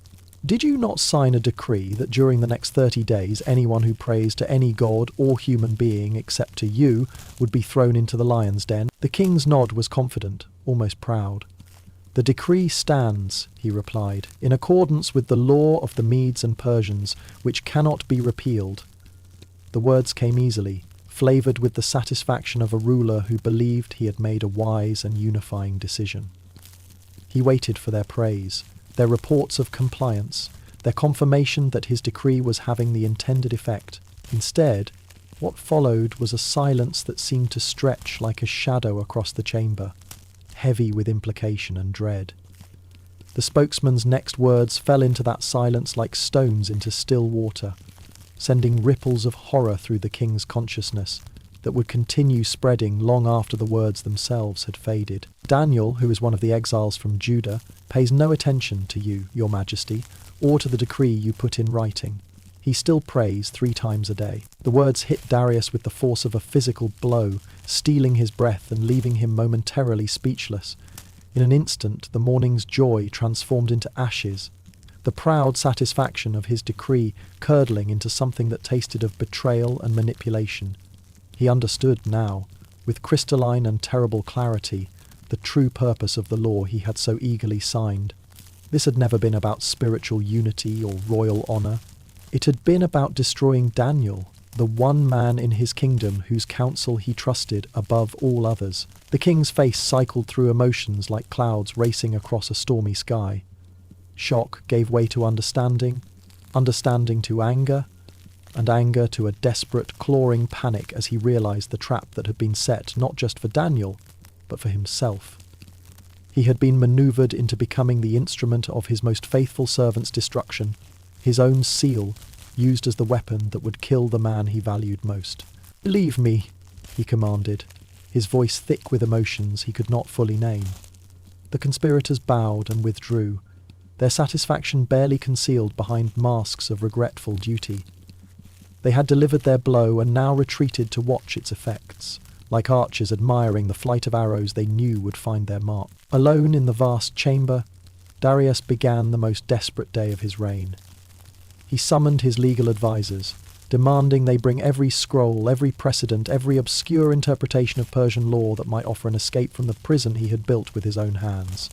"did you not sign a decree that during the next 30 days anyone who prays to any god or human being except to you would be thrown into the lion's den?" The king's nod was confident, almost proud. "The decree stands," he replied, "in accordance with the law of the Medes and Persians, which cannot be repealed." The words came easily, flavoured with the satisfaction of a ruler who believed he had made a wise and unifying decision. He waited for their praise, their reports of compliance, their confirmation that his decree was having the intended effect. Instead, what followed was a silence that seemed to stretch like a shadow across the chamber, heavy with implication and dread. The spokesman's next words fell into that silence like stones into still water, sending ripples of horror through the king's consciousness that would continue spreading long after the words themselves had faded. "Daniel, who is one of the exiles from Judah, pays no attention to you, your Majesty, or to the decree you put in writing. He still prays 3 times a day." The words hit Darius with the force of a physical blow, stealing his breath and leaving him momentarily speechless. In an instant, the morning's joy transformed into ashes, the proud satisfaction of his decree curdling into something that tasted of betrayal and manipulation. He understood now, with crystalline and terrible clarity, the true purpose of the law he had so eagerly signed. This had never been about spiritual unity or royal honour. It had been about destroying Daniel, the one man in his kingdom whose counsel he trusted above all others. The king's face cycled through emotions like clouds racing across a stormy sky. Shock gave way to understanding, understanding to anger, and anger to a desperate, clawing panic as he realised the trap that had been set not just for Daniel, but for himself. He had been manoeuvred into becoming the instrument of his most faithful servant's destruction, his own seal used as the weapon that would kill the man he valued most. "Believe me," he commanded, his voice thick with emotions he could not fully name. The conspirators bowed and withdrew, their satisfaction barely concealed behind masks of regretful duty. They had delivered their blow and now retreated to watch its effects, like archers admiring the flight of arrows they knew would find their mark. Alone in the vast chamber, Darius began the most desperate day of his reign. He summoned his legal advisers, demanding they bring every scroll, every precedent, every obscure interpretation of Persian law that might offer an escape from the prison he had built with his own hands.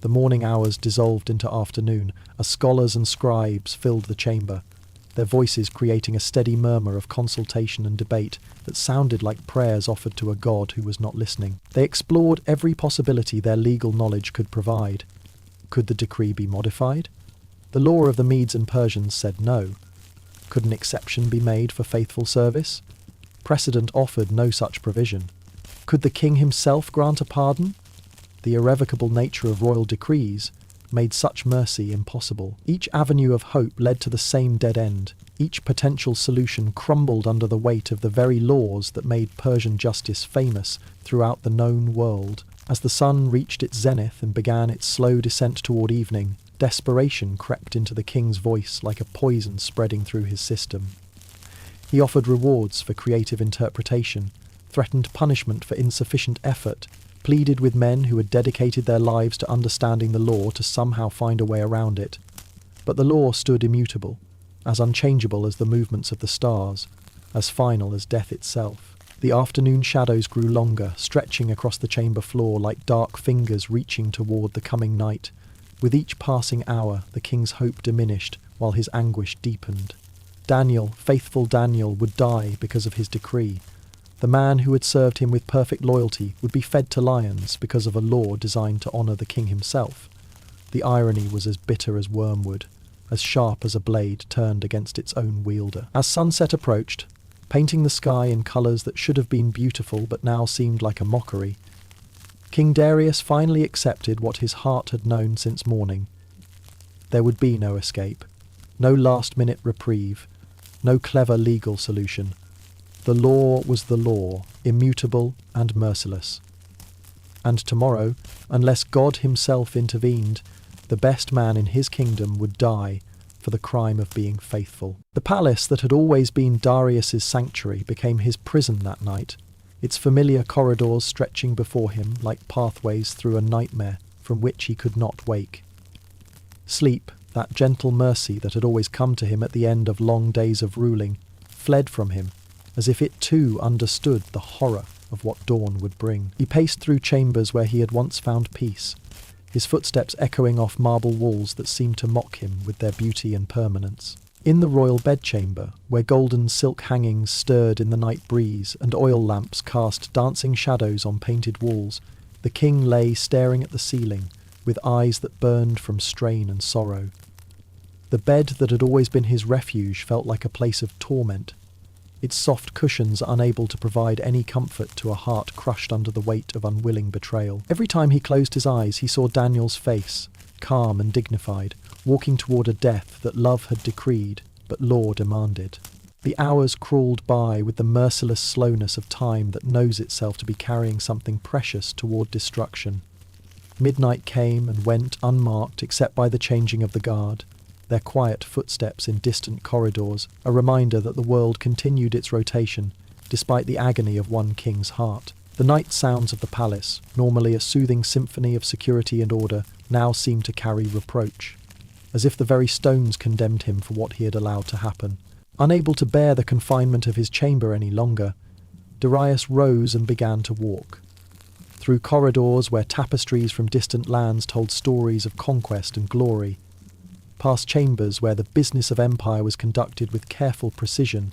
The morning hours dissolved into afternoon as scholars and scribes filled the chamber, their voices creating a steady murmur of consultation and debate that sounded like prayers offered to a god who was not listening. They explored every possibility their legal knowledge could provide. Could the decree be modified? The law of the Medes and Persians said no. Could an exception be made for faithful service? Precedent offered no such provision. Could the king himself grant a pardon? The irrevocable nature of royal decrees made such mercy impossible. Each avenue of hope led to the same dead end. Each potential solution crumbled under the weight of the very laws that made Persian justice famous throughout the known world. As the sun reached its zenith and began its slow descent toward evening, desperation crept into the king's voice like a poison spreading through his system. He offered rewards for creative interpretation, threatened punishment for insufficient effort, pleaded with men who had dedicated their lives to understanding the law to somehow find a way around it. But the law stood immutable, as unchangeable as the movements of the stars, as final as death itself. The afternoon shadows grew longer, stretching across the chamber floor like dark fingers reaching toward the coming night. With each passing hour, the king's hope diminished, while his anguish deepened. Daniel, faithful Daniel, would die because of his decree. The man who had served him with perfect loyalty would be fed to lions because of a law designed to honour the king himself. The irony was as bitter as wormwood, as sharp as a blade turned against its own wielder. As sunset approached, painting the sky in colours that should have been beautiful but now seemed like a mockery, King Darius finally accepted what his heart had known since morning. There would be no escape, no last-minute reprieve, no clever legal solution. The law was the law, immutable and merciless. And tomorrow, unless God himself intervened, the best man in his kingdom would die for the crime of being faithful. The palace that had always been Darius's sanctuary became his prison that night, its familiar corridors stretching before him like pathways through a nightmare from which he could not wake. Sleep, that gentle mercy that had always come to him at the end of long days of ruling, fled from him, as if it too understood the horror of what dawn would bring. He paced through chambers where he had once found peace, his footsteps echoing off marble walls that seemed to mock him with their beauty and permanence. In the royal bedchamber, where golden silk hangings stirred in the night breeze and oil lamps cast dancing shadows on painted walls, the king lay staring at the ceiling, with eyes that burned from strain and sorrow. The bed that had always been his refuge felt like a place of torment, its soft cushions unable to provide any comfort to a heart crushed under the weight of unwilling betrayal. Every time he closed his eyes, he saw Daniel's face, calm and dignified, walking toward a death that love had decreed, but law demanded. The hours crawled by with the merciless slowness of time that knows itself to be carrying something precious toward destruction. Midnight came and went unmarked except by the changing of the guard, their quiet footsteps in distant corridors, a reminder that the world continued its rotation, despite the agony of one king's heart. The night sounds of the palace, normally a soothing symphony of security and order, now seemed to carry reproach, as if the very stones condemned him for what he had allowed to happen. Unable to bear the confinement of his chamber any longer, Darius rose and began to walk. Through corridors where tapestries from distant lands told stories of conquest and glory, past chambers where the business of empire was conducted with careful precision,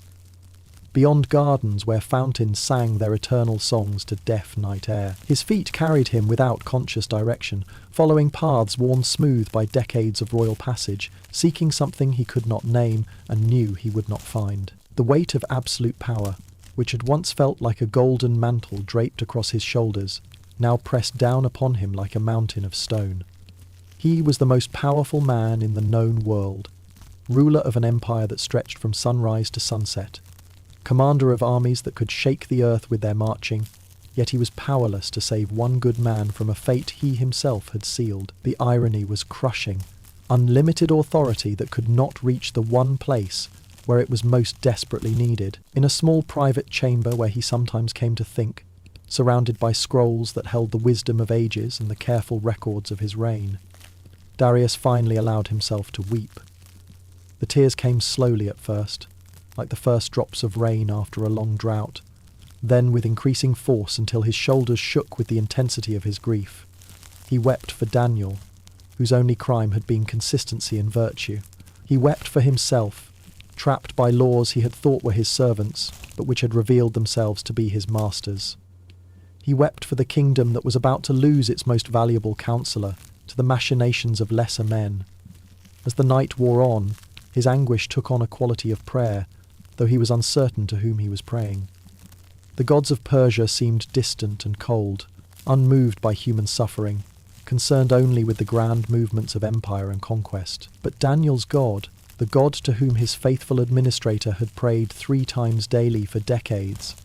beyond gardens where fountains sang their eternal songs to deaf night air. His feet carried him without conscious direction, following paths worn smooth by decades of royal passage, seeking something he could not name and knew he would not find. The weight of absolute power, which had once felt like a golden mantle draped across his shoulders, now pressed down upon him like a mountain of stone. He was the most powerful man in the known world, ruler of an empire that stretched from sunrise to sunset, commander of armies that could shake the earth with their marching, yet he was powerless to save one good man from a fate he himself had sealed. The irony was crushing. Unlimited authority that could not reach the one place where it was most desperately needed, in a small private chamber where he sometimes came to think, surrounded by scrolls that held the wisdom of ages and the careful records of his reign. Darius finally allowed himself to weep. The tears came slowly at first, like the first drops of rain after a long drought, then with increasing force until his shoulders shook with the intensity of his grief. He wept for Daniel, whose only crime had been consistency and virtue. He wept for himself, trapped by laws he had thought were his servants, but which had revealed themselves to be his masters. He wept for the kingdom that was about to lose its most valuable counsellor to the machinations of lesser men. As the night wore on, his anguish took on a quality of prayer, though he was uncertain to whom he was praying. The gods of Persia seemed distant and cold, unmoved by human suffering, concerned only with the grand movements of empire and conquest. But Daniel's God, the God to whom his faithful administrator had prayed 3 times daily for decades,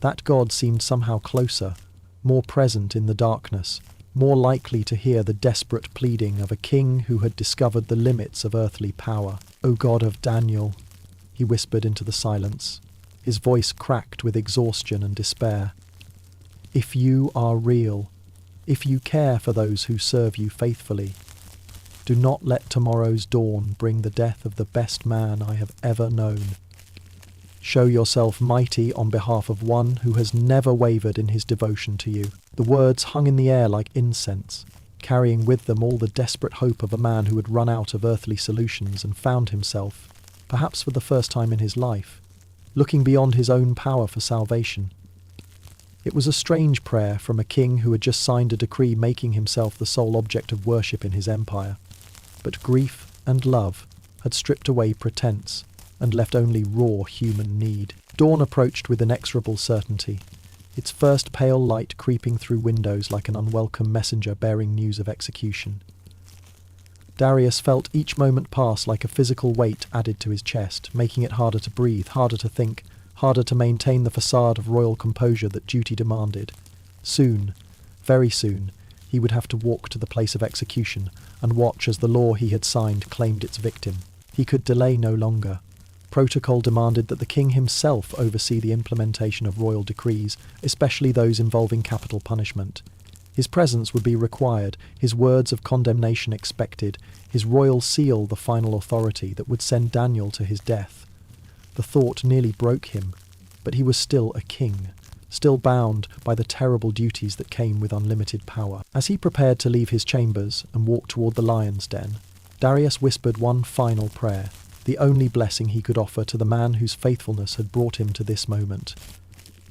that God seemed somehow closer, more present in the darkness, more likely to hear the desperate pleading of a king who had discovered the limits of earthly power. "O God of Daniel," he whispered into the silence, his voice cracked with exhaustion and despair. "If you are real, if you care for those who serve you faithfully, do not let tomorrow's dawn bring the death of the best man I have ever known. Show yourself mighty on behalf of one who has never wavered in his devotion to you." The words hung in the air like incense, carrying with them all the desperate hope of a man who had run out of earthly solutions and found himself, perhaps for the first time in his life, looking beyond his own power for salvation. It was a strange prayer from a king who had just signed a decree making himself the sole object of worship in his empire. But grief and love had stripped away pretense and left only raw human need. Dawn approached with inexorable certainty, its first pale light creeping through windows like an unwelcome messenger bearing news of execution. Darius felt each moment pass like a physical weight added to his chest, making it harder to breathe, harder to think, harder to maintain the facade of royal composure that duty demanded. Soon, very soon, he would have to walk to the place of execution and watch as the law he had signed claimed its victim. He could delay no longer. Protocol demanded that the king himself oversee the implementation of royal decrees, especially those involving capital punishment. His presence would be required, his words of condemnation expected, his royal seal the final authority that would send Daniel to his death. The thought nearly broke him, but he was still a king, still bound by the terrible duties that came with unlimited power. As he prepared to leave his chambers and walk toward the lion's den, Darius whispered one final prayer, the only blessing he could offer to the man whose faithfulness had brought him to this moment.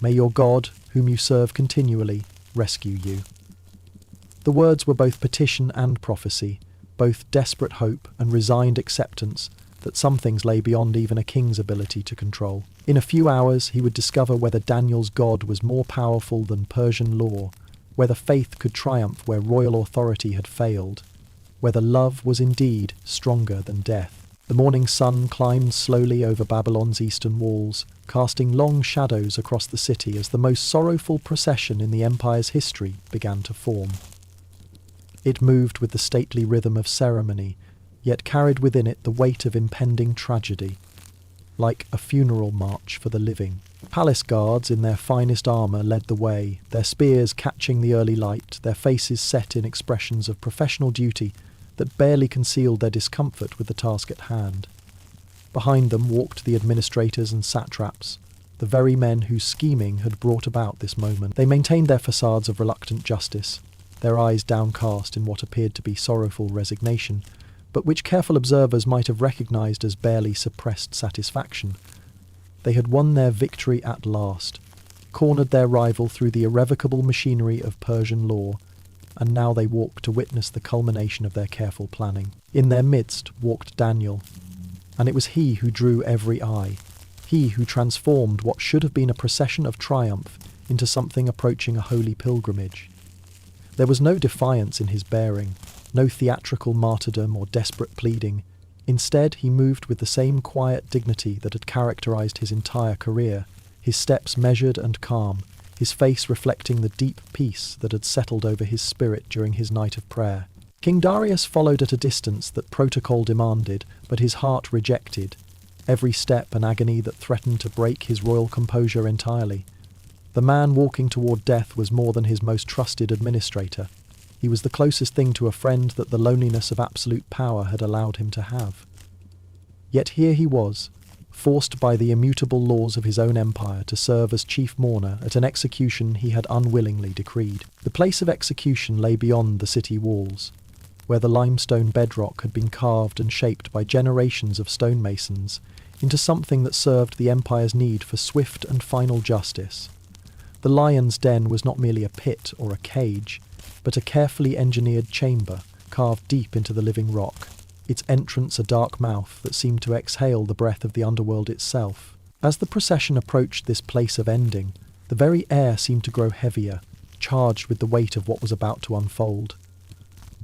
"May your God, whom you serve continually, rescue you." The words were both petition and prophecy, both desperate hope and resigned acceptance that some things lay beyond even a king's ability to control. In a few hours he would discover whether Daniel's God was more powerful than Persian law, whether faith could triumph where royal authority had failed, whether love was indeed stronger than death. The morning sun climbed slowly over Babylon's eastern walls, casting long shadows across the city as the most sorrowful procession in the empire's history began to form. It moved with the stately rhythm of ceremony, yet carried within it the weight of impending tragedy, like a funeral march for the living. Palace guards in their finest armour led the way, their spears catching the early light, their faces set in expressions of professional duty that barely concealed their discomfort with the task at hand. Behind them walked the administrators and satraps, the very men whose scheming had brought about this moment. They maintained their facades of reluctant justice, their eyes downcast in what appeared to be sorrowful resignation, but which careful observers might have recognised as barely suppressed satisfaction. They had won their victory at last, cornered their rival through the irrevocable machinery of Persian law, and now they walked to witness the culmination of their careful planning. In their midst walked Daniel, and it was he who drew every eye, he who transformed what should have been a procession of triumph into something approaching a holy pilgrimage. There was no defiance in his bearing, no theatrical martyrdom or desperate pleading. Instead, he moved with the same quiet dignity that had characterized his entire career, his steps measured and calm, his face reflecting the deep peace that had settled over his spirit during his night of prayer. King Darius followed at a distance that protocol demanded, but his heart rejected. every step an agony that threatened to break his royal composure entirely. The man walking toward death was more than his most trusted administrator. He was the closest thing to a friend that the loneliness of absolute power had allowed him to have. Yet here he was, forced by the immutable laws of his own empire to serve as chief mourner at an execution he had unwillingly decreed. The place of execution lay beyond the city walls, where the limestone bedrock had been carved and shaped by generations of stonemasons into something that served the empire's need for swift and final justice. The lion's den was not merely a pit or a cage, but a carefully engineered chamber carved deep into the living rock, its entrance a dark mouth that seemed to exhale the breath of the underworld itself. As the procession approached this place of ending, the very air seemed to grow heavier, charged with the weight of what was about to unfold.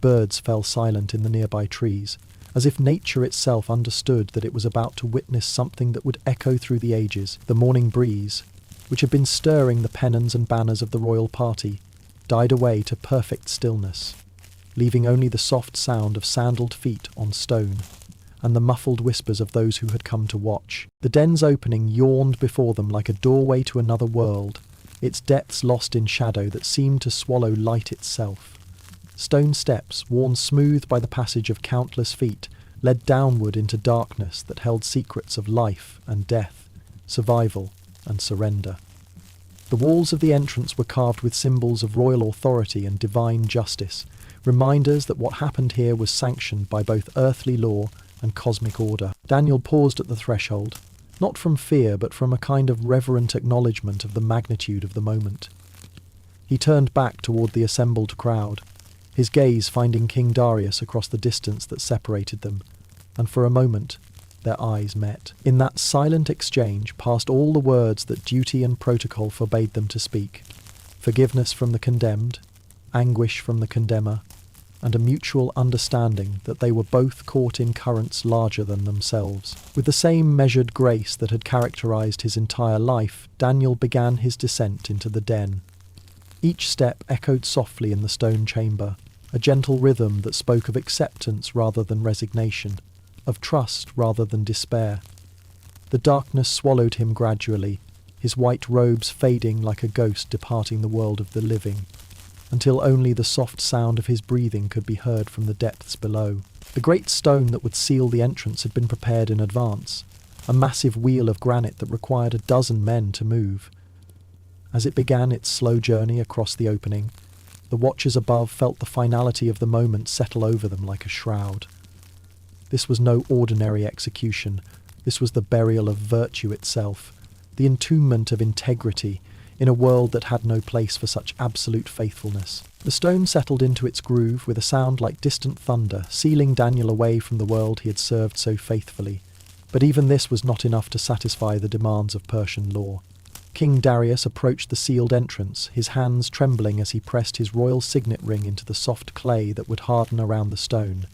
Birds fell silent in the nearby trees, as if nature itself understood that it was about to witness something that would echo through the ages. The morning breeze, which had been stirring the pennons and banners of the royal party, died away to perfect stillness, leaving only the soft sound of sandaled feet on stone and the muffled whispers of those who had come to watch. The den's opening yawned before them like a doorway to another world, its depths lost in shadow that seemed to swallow light itself. Stone steps, worn smooth by the passage of countless feet, led downward into darkness that held secrets of life and death, survival and surrender. The walls of the entrance were carved with symbols of royal authority and divine justice, reminders that what happened here was sanctioned by both earthly law and cosmic order. Daniel paused at the threshold, not from fear but from a kind of reverent acknowledgement of the magnitude of the moment. He turned back toward the assembled crowd, his gaze finding King Darius across the distance that separated them, and for a moment their eyes met. In that silent exchange passed all the words that duty and protocol forbade them to speak: forgiveness from the condemned, anguish from the condemner, and a mutual understanding that they were both caught in currents larger than themselves. With the same measured grace that had characterized his entire life, Daniel began his descent into the den. Each step echoed softly in the stone chamber, a gentle rhythm that spoke of acceptance rather than resignation, of trust rather than despair. The darkness swallowed him gradually, his white robes fading like a ghost departing the world of the living, until only the soft sound of his breathing could be heard from the depths below. The great stone that would seal the entrance had been prepared in advance, a massive wheel of granite that required a dozen men to move. As it began its slow journey across the opening, the watchers above felt the finality of the moment settle over them like a shroud. This was no ordinary execution. This was the burial of virtue itself, the entombment of integrity, in a world that had no place for such absolute faithfulness. The stone settled into its groove with a sound like distant thunder, sealing Daniel away from the world he had served so faithfully. But even this was not enough to satisfy the demands of Persian law. King Darius approached the sealed entrance, his hands trembling as he pressed his royal signet ring into the soft clay that would harden around the stone.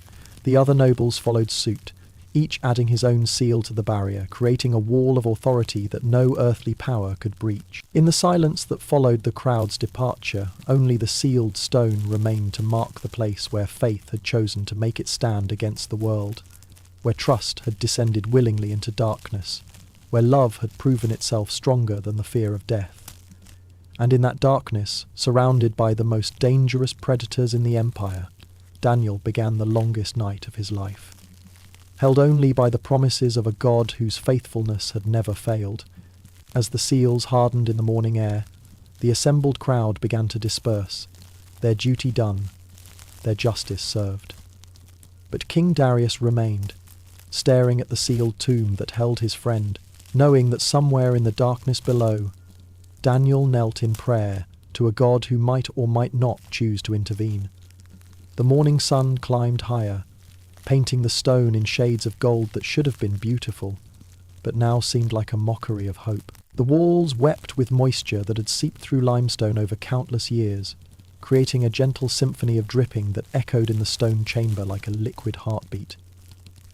The other nobles followed suit, each adding his own seal to the barrier, creating a wall of authority that no earthly power could breach. In the silence that followed the crowd's departure, only the sealed stone remained to mark the place where faith had chosen to make its stand against the world, where trust had descended willingly into darkness, where love had proven itself stronger than the fear of death. And in that darkness, surrounded by the most dangerous predators in the empire, Daniel began the longest night of his life. Held only by the promises of a God whose faithfulness had never failed. As the seals hardened in the morning air, the assembled crowd began to disperse, their duty done, their justice served. But King Darius remained, staring at the sealed tomb that held his friend, knowing that somewhere in the darkness below, Daniel knelt in prayer to a God who might or might not choose to intervene. The morning sun climbed higher, painting the stone in shades of gold that should have been beautiful, but now seemed like a mockery of hope. The walls wept with moisture that had seeped through limestone over countless years, creating a gentle symphony of dripping that echoed in the stone chamber like a liquid heartbeat.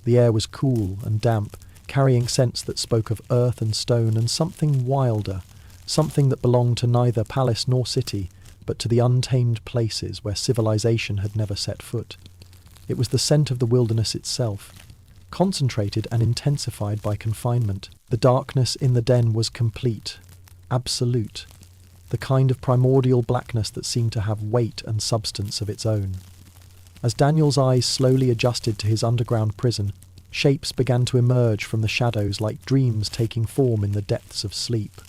The air was cool and damp, carrying scents that spoke of earth and stone and something wilder, something that belonged to neither palace nor city, but to the untamed places where civilization had never set foot. It was the scent of the wilderness itself, concentrated and intensified by confinement. The darkness in the den was complete, absolute, the kind of primordial blackness that seemed to have weight and substance of its own. As Daniel's eyes slowly adjusted to his underground prison, shapes began to emerge from the shadows like dreams taking form in the depths of sleep.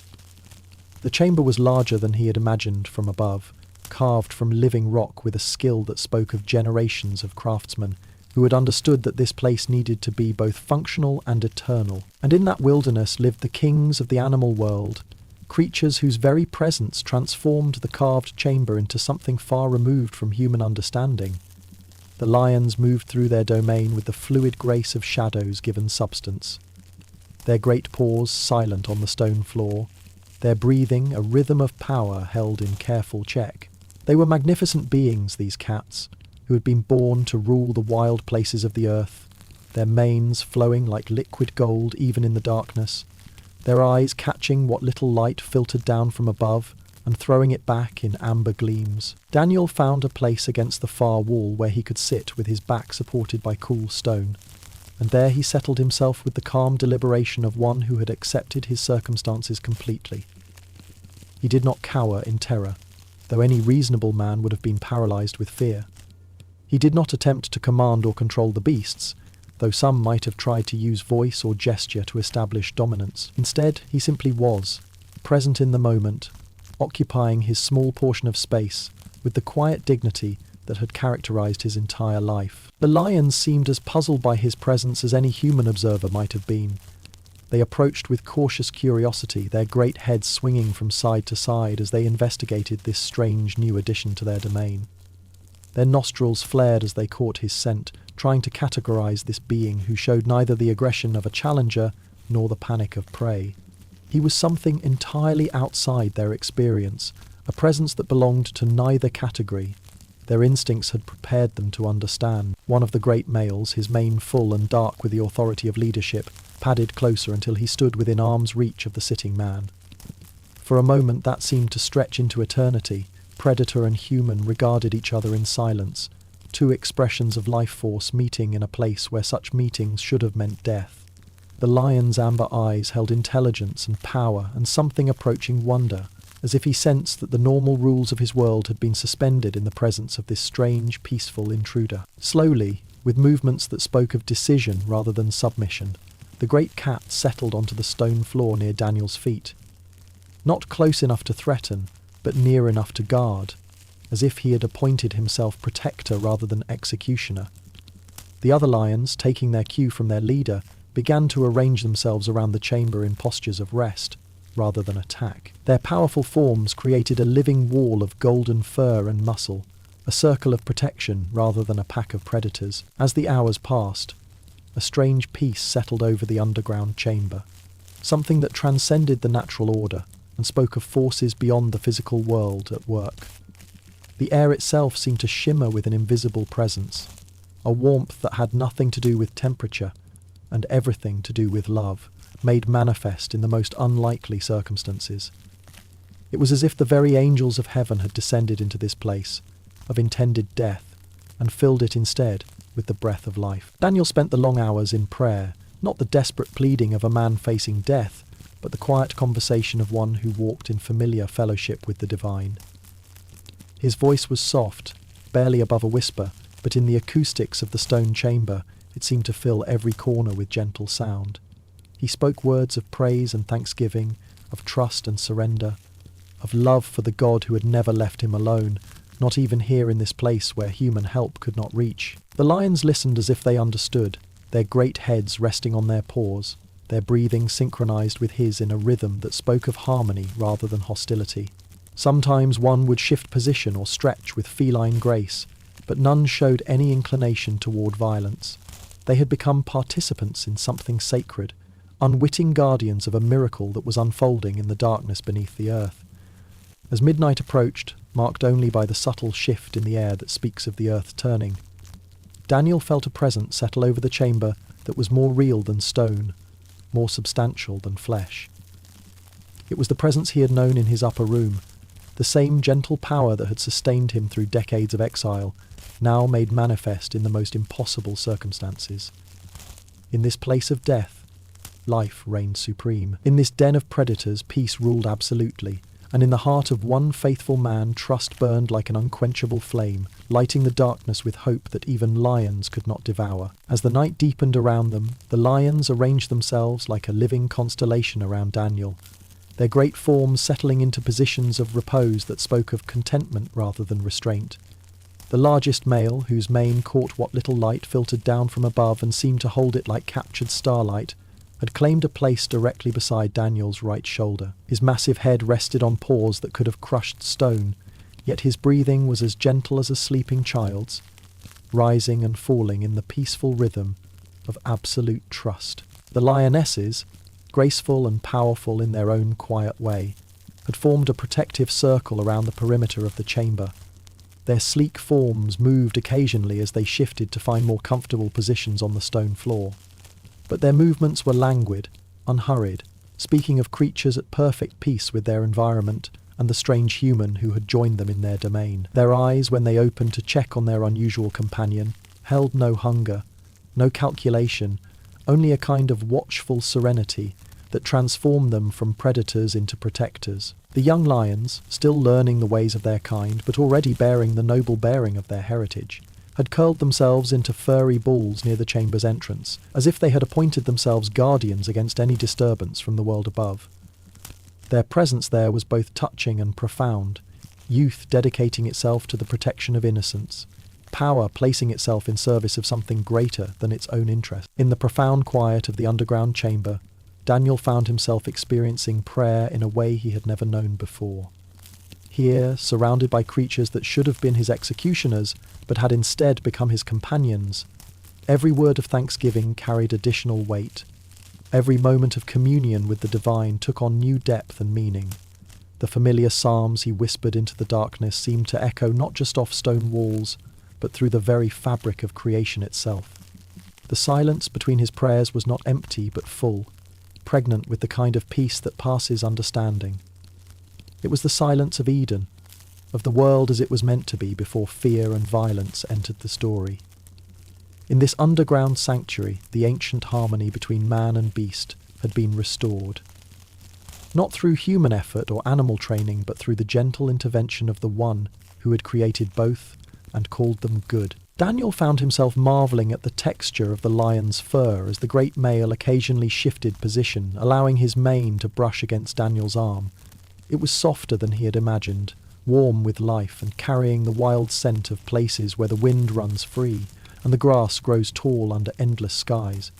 The chamber was larger than he had imagined from above, carved from living rock with a skill that spoke of generations of craftsmen who had understood that this place needed to be both functional and eternal. And in that wilderness lived the kings of the animal world, creatures whose very presence transformed the carved chamber into something far removed from human understanding. The lions moved through their domain with the fluid grace of shadows given substance, their great paws silent on the stone floor, their breathing a rhythm of power held in careful check. They were magnificent beings, these cats, who had been born to rule the wild places of the earth, their manes flowing like liquid gold even in the darkness, their eyes catching what little light filtered down from above and throwing it back in amber gleams. Daniel found a place against the far wall where he could sit with his back supported by cool stone, and there he settled himself with the calm deliberation of one who had accepted his circumstances completely. He did not cower in terror, though any reasonable man would have been paralysed with fear. He did not attempt to command or control the beasts, though some might have tried to use voice or gesture to establish dominance. Instead, he simply was, present in the moment, occupying his small portion of space with the quiet dignity that had characterized his entire life. The lions seemed as puzzled by his presence as any human observer might have been. They approached with cautious curiosity, their great heads swinging from side to side as they investigated this strange new addition to their domain. Their nostrils flared as they caught his scent, trying to categorize this being who showed neither the aggression of a challenger nor the panic of prey. He was something entirely outside their experience, a presence that belonged to neither category. Their instincts had prepared them to understand. One of the great males, his mane full and dark with the authority of leadership, padded closer until he stood within arm's reach of the sitting man. For a moment that seemed to stretch into eternity. Predator and human regarded each other in silence, two expressions of life force meeting in a place where such meetings should have meant death. The lion's amber eyes held intelligence and power and something approaching wonder, as if he sensed that the normal rules of his world had been suspended in the presence of this strange, peaceful intruder. Slowly, with movements that spoke of decision rather than submission, the great cat settled onto the stone floor near Daniel's feet. Not close enough to threaten, but near enough to guard, as if he had appointed himself protector rather than executioner. The other lions, taking their cue from their leader, began to arrange themselves around the chamber in postures of rest, rather than attack. Their powerful forms created a living wall of golden fur and muscle, a circle of protection rather than a pack of predators. As the hours passed, a strange peace settled over the underground chamber, something that transcended the natural order and spoke of forces beyond the physical world at work. The air itself seemed to shimmer with an invisible presence, a warmth that had nothing to do with temperature and everything to do with love, made manifest in the most unlikely circumstances. It was as if the very angels of heaven had descended into this place of intended death and filled it instead with the breath of life. Daniel spent the long hours in prayer, not the desperate pleading of a man facing death, but the quiet conversation of one who walked in familiar fellowship with the divine. His voice was soft, barely above a whisper, but in the acoustics of the stone chamber it seemed to fill every corner with gentle sound. He spoke words of praise and thanksgiving, of trust and surrender, of love for the God who had never left him alone, not even here in this place where human help could not reach. The lions listened as if they understood, their great heads resting on their paws, their breathing synchronized with his in a rhythm that spoke of harmony rather than hostility. Sometimes one would shift position or stretch with feline grace, but none showed any inclination toward violence. They had become participants in something sacred, unwitting guardians of a miracle that was unfolding in the darkness beneath the earth. As midnight approached, marked only by the subtle shift in the air that speaks of the earth turning, Daniel felt a presence settle over the chamber that was more real than stone, more substantial than flesh. It was the presence he had known in his upper room, the same gentle power that had sustained him through decades of exile, now made manifest in the most impossible circumstances. In this place of death, life reigned supreme. In this den of predators, peace ruled absolutely. And in the heart of one faithful man, trust burned like an unquenchable flame, lighting the darkness with hope that even lions could not devour. As the night deepened around them, the lions arranged themselves like a living constellation around Daniel, their great forms settling into positions of repose that spoke of contentment rather than restraint. The largest male, whose mane caught what little light filtered down from above and seemed to hold it like captured starlight, had claimed a place directly beside Daniel's right shoulder. His massive head rested on paws that could have crushed stone, yet his breathing was as gentle as a sleeping child's, rising and falling in the peaceful rhythm of absolute trust. The lionesses, graceful and powerful in their own quiet way, had formed a protective circle around the perimeter of the chamber. Their sleek forms moved occasionally as they shifted to find more comfortable positions on the stone floor. But their movements were languid, unhurried, speaking of creatures at perfect peace with their environment and the strange human who had joined them in their domain. Their eyes, when they opened to check on their unusual companion, held no hunger, no calculation, only a kind of watchful serenity that transformed them from predators into protectors. The young lions, still learning the ways of their kind, but already bearing the noble bearing of their heritage, had curled themselves into furry balls near the chamber's entrance, as if they had appointed themselves guardians against any disturbance from the world above. Their presence there was both touching and profound, youth dedicating itself to the protection of innocence, power placing itself in service of something greater than its own interest. In the profound quiet of the underground chamber, Daniel found himself experiencing prayer in a way he had never known before. Here, surrounded by creatures that should have been his executioners, but had instead become his companions, every word of thanksgiving carried additional weight. Every moment of communion with the divine took on new depth and meaning. The familiar psalms he whispered into the darkness seemed to echo not just off stone walls, but through the very fabric of creation itself. The silence between his prayers was not empty but full, pregnant with the kind of peace that passes understanding. It was the silence of Eden, of the world as it was meant to be before fear and violence entered the story. In this underground sanctuary, the ancient harmony between man and beast had been restored. Not through human effort or animal training, but through the gentle intervention of the One who had created both and called them good. Daniel found himself marvelling at the texture of the lion's fur as the great male occasionally shifted position, allowing his mane to brush against Daniel's arm. It was softer than he had imagined, warm with life and carrying the wild scent of places where the wind runs free and the grass grows tall under endless skies.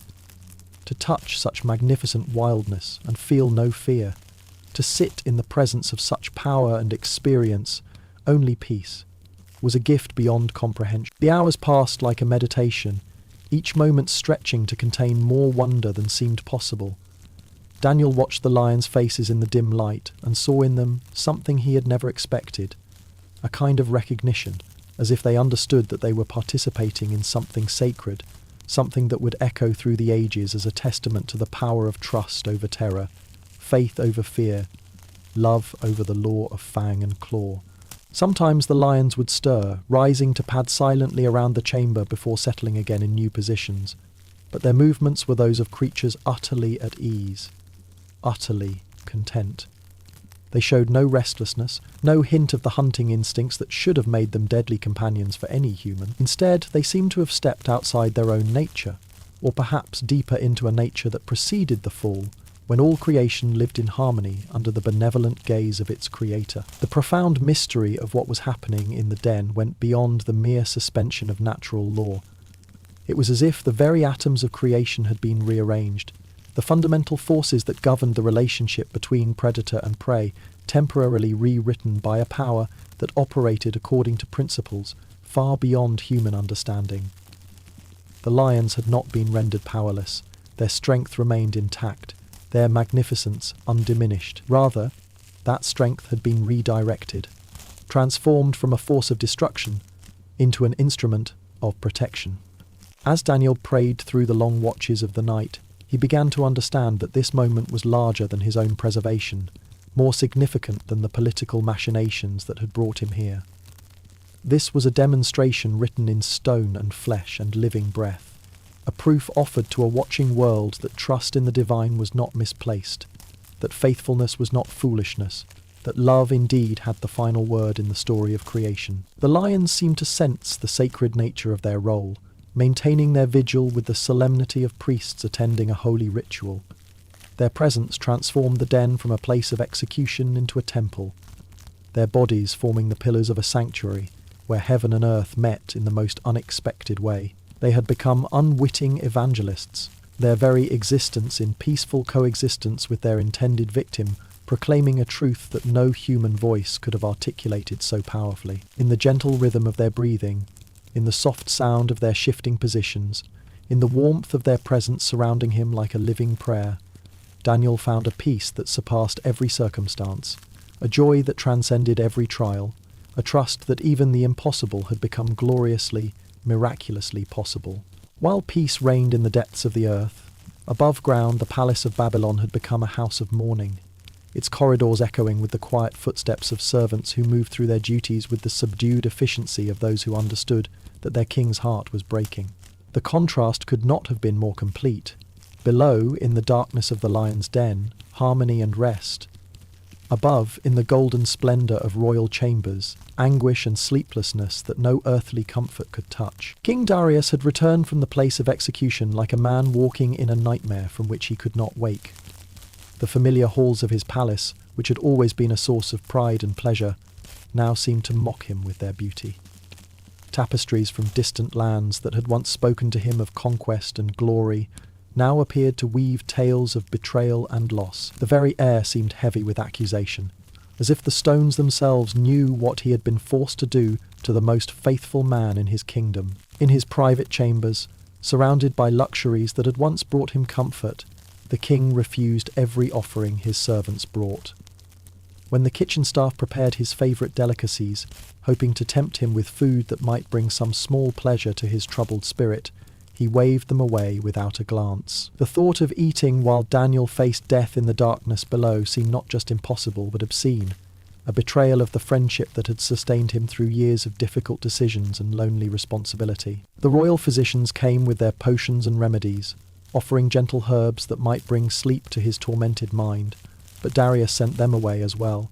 To touch such magnificent wildness and feel no fear, to sit in the presence of such power and experience only peace, was a gift beyond comprehension. The hours passed like a meditation, each moment stretching to contain more wonder than seemed possible. Daniel watched the lions' faces in the dim light and saw in them something he had never expected, a kind of recognition, as if they understood that they were participating in something sacred, something that would echo through the ages as a testament to the power of trust over terror, faith over fear, love over the law of fang and claw. Sometimes the lions would stir, rising to pad silently around the chamber before settling again in new positions, but their movements were those of creatures utterly at ease, utterly content. They showed no restlessness, no hint of the hunting instincts that should have made them deadly companions for any human. Instead, they seemed to have stepped outside their own nature, or perhaps deeper into a nature that preceded the fall, when all creation lived in harmony under the benevolent gaze of its creator. The profound mystery of what was happening in the den went beyond the mere suspension of natural law. It was as if the very atoms of creation had been rearranged, the fundamental forces that governed the relationship between predator and prey temporarily rewritten by a power that operated according to principles far beyond human understanding. The lions had not been rendered powerless, their strength remained intact, their magnificence undiminished. Rather, that strength had been redirected, transformed from a force of destruction into an instrument of protection. As Daniel prayed through the long watches of the night, he began to understand that this moment was larger than his own preservation, more significant than the political machinations that had brought him here. This was a demonstration written in stone and flesh and living breath. a proof offered to a watching world that trust in the divine was not misplaced, that faithfulness was not foolishness, that love indeed had the final word in the story of creation. The lions seemed to sense the sacred nature of their role, maintaining their vigil with the solemnity of priests attending a holy ritual. Their presence transformed the den from a place of execution into a temple, their bodies forming the pillars of a sanctuary where heaven and earth met in the most unexpected way. They had become unwitting evangelists, their very existence in peaceful coexistence with their intended victim, proclaiming a truth that no human voice could have articulated so powerfully. In the gentle rhythm of their breathing, in the soft sound of their shifting positions, in the warmth of their presence surrounding him like a living prayer, Daniel found a peace that surpassed every circumstance, a joy that transcended every trial, a trust that even the impossible had become gloriously, miraculously possible. While peace reigned in the depths of the earth, above ground the palace of Babylon had become a house of mourning, its corridors echoing with the quiet footsteps of servants who moved through their duties with the subdued efficiency of those who understood that their king's heart was breaking. The contrast could not have been more complete. Below, in the darkness of the lion's den, harmony and rest. Above, in the golden splendour of royal chambers, anguish and sleeplessness that no earthly comfort could touch. King Darius had returned from the place of execution like a man walking in a nightmare from which he could not wake. The familiar halls of his palace, which had always been a source of pride and pleasure, now seemed to mock him with their beauty. Tapestries from distant lands that had once spoken to him of conquest and glory now appeared to weave tales of betrayal and loss. The very air seemed heavy with accusation, as if the stones themselves knew what he had been forced to do to the most faithful man in his kingdom. In his private chambers, surrounded by luxuries that had once brought him comfort, the king refused every offering his servants brought. When the kitchen staff prepared his favourite delicacies, hoping to tempt him with food that might bring some small pleasure to his troubled spirit, he waved them away without a glance. The thought of eating while Daniel faced death in the darkness below seemed not just impossible but obscene, a betrayal of the friendship that had sustained him through years of difficult decisions and lonely responsibility. The royal physicians came with their potions and remedies, offering gentle herbs that might bring sleep to his tormented mind, but Darius sent them away as well.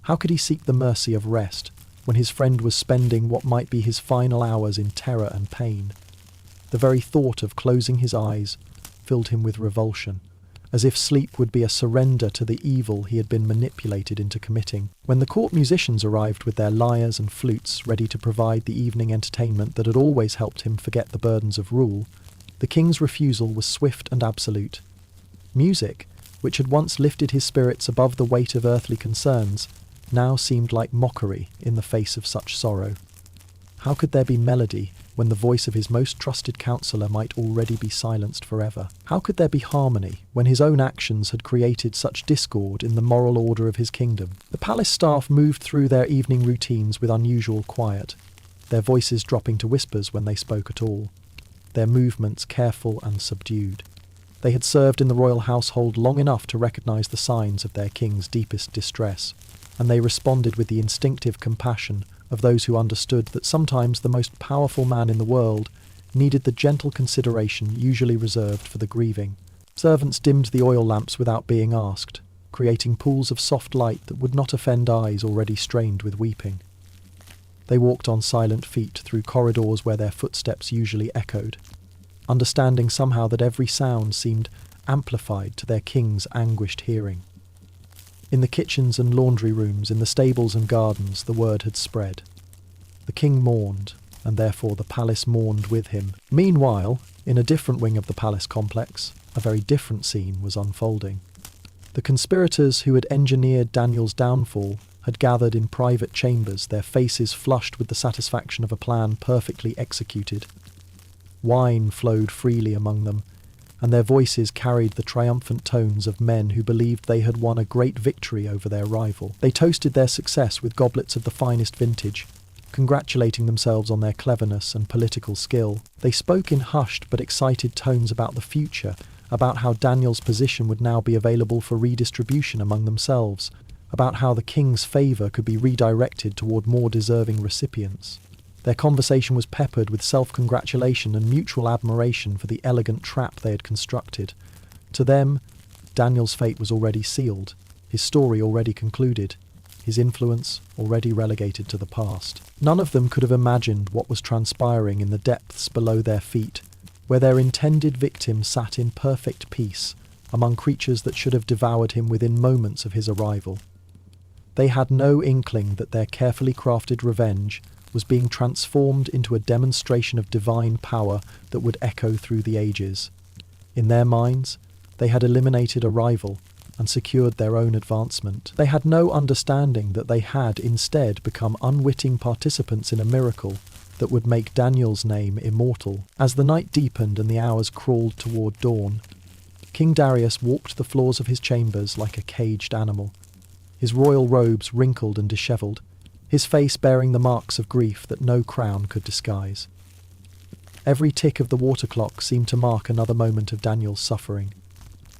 How could he seek the mercy of rest when his friend was spending what might be his final hours in terror and pain? The very thought of closing his eyes filled him with revulsion, as if sleep would be a surrender to the evil he had been manipulated into committing. When the court musicians arrived with their lyres and flutes ready to provide the evening entertainment that had always helped him forget the burdens of rule, the king's refusal was swift and absolute. Music, which had once lifted his spirits above the weight of earthly concerns, now seemed like mockery in the face of such sorrow. How could there be melody when the voice of his most trusted counsellor might already be silenced forever? How could there be harmony when his own actions had created such discord in the moral order of his kingdom? The palace staff moved through their evening routines with unusual quiet, their voices dropping to whispers when they spoke at all, their movements careful and subdued. They had served in the royal household long enough to recognise the signs of their king's deepest distress, and they responded with the instinctive compassion of those who understood that sometimes the most powerful man in the world needed the gentle consideration usually reserved for the grieving. Servants dimmed the oil lamps without being asked, creating pools of soft light that would not offend eyes already strained with weeping. They walked on silent feet through corridors where their footsteps usually echoed, understanding somehow that every sound seemed amplified to their king's anguished hearing. In the kitchens and laundry rooms, in the stables and gardens, the word had spread. The king mourned, and therefore the palace mourned with him. Meanwhile, in a different wing of the palace complex, a very different scene was unfolding. The conspirators who had engineered Daniel's downfall had gathered in private chambers, their faces flushed with the satisfaction of a plan perfectly executed. Wine flowed freely among them, and their voices carried the triumphant tones of men who believed they had won a great victory over their rival. They toasted their success with goblets of the finest vintage, congratulating themselves on their cleverness and political skill. They spoke in hushed but excited tones about the future, about how Daniel's position would now be available for redistribution among themselves, about how the king's favour could be redirected toward more deserving recipients. Their conversation was peppered with self-congratulation and mutual admiration for the elegant trap they had constructed. To them, Daniel's fate was already sealed, his story already concluded, his influence already relegated to the past. None of them could have imagined what was transpiring in the depths below their feet, where their intended victim sat in perfect peace among creatures that should have devoured him within moments of his arrival. They had no inkling that their carefully crafted revenge was being transformed into a demonstration of divine power that would echo through the ages. In their minds, they had eliminated a rival and secured their own advancement. They had no understanding that they had instead become unwitting participants in a miracle that would make Daniel's name immortal. As the night deepened and the hours crawled toward dawn, King Darius walked the floors of his chambers like a caged animal, his royal robes wrinkled and dishevelled, his face bearing the marks of grief that no crown could disguise. Every tick of the water clock seemed to mark another moment of Daniel's suffering.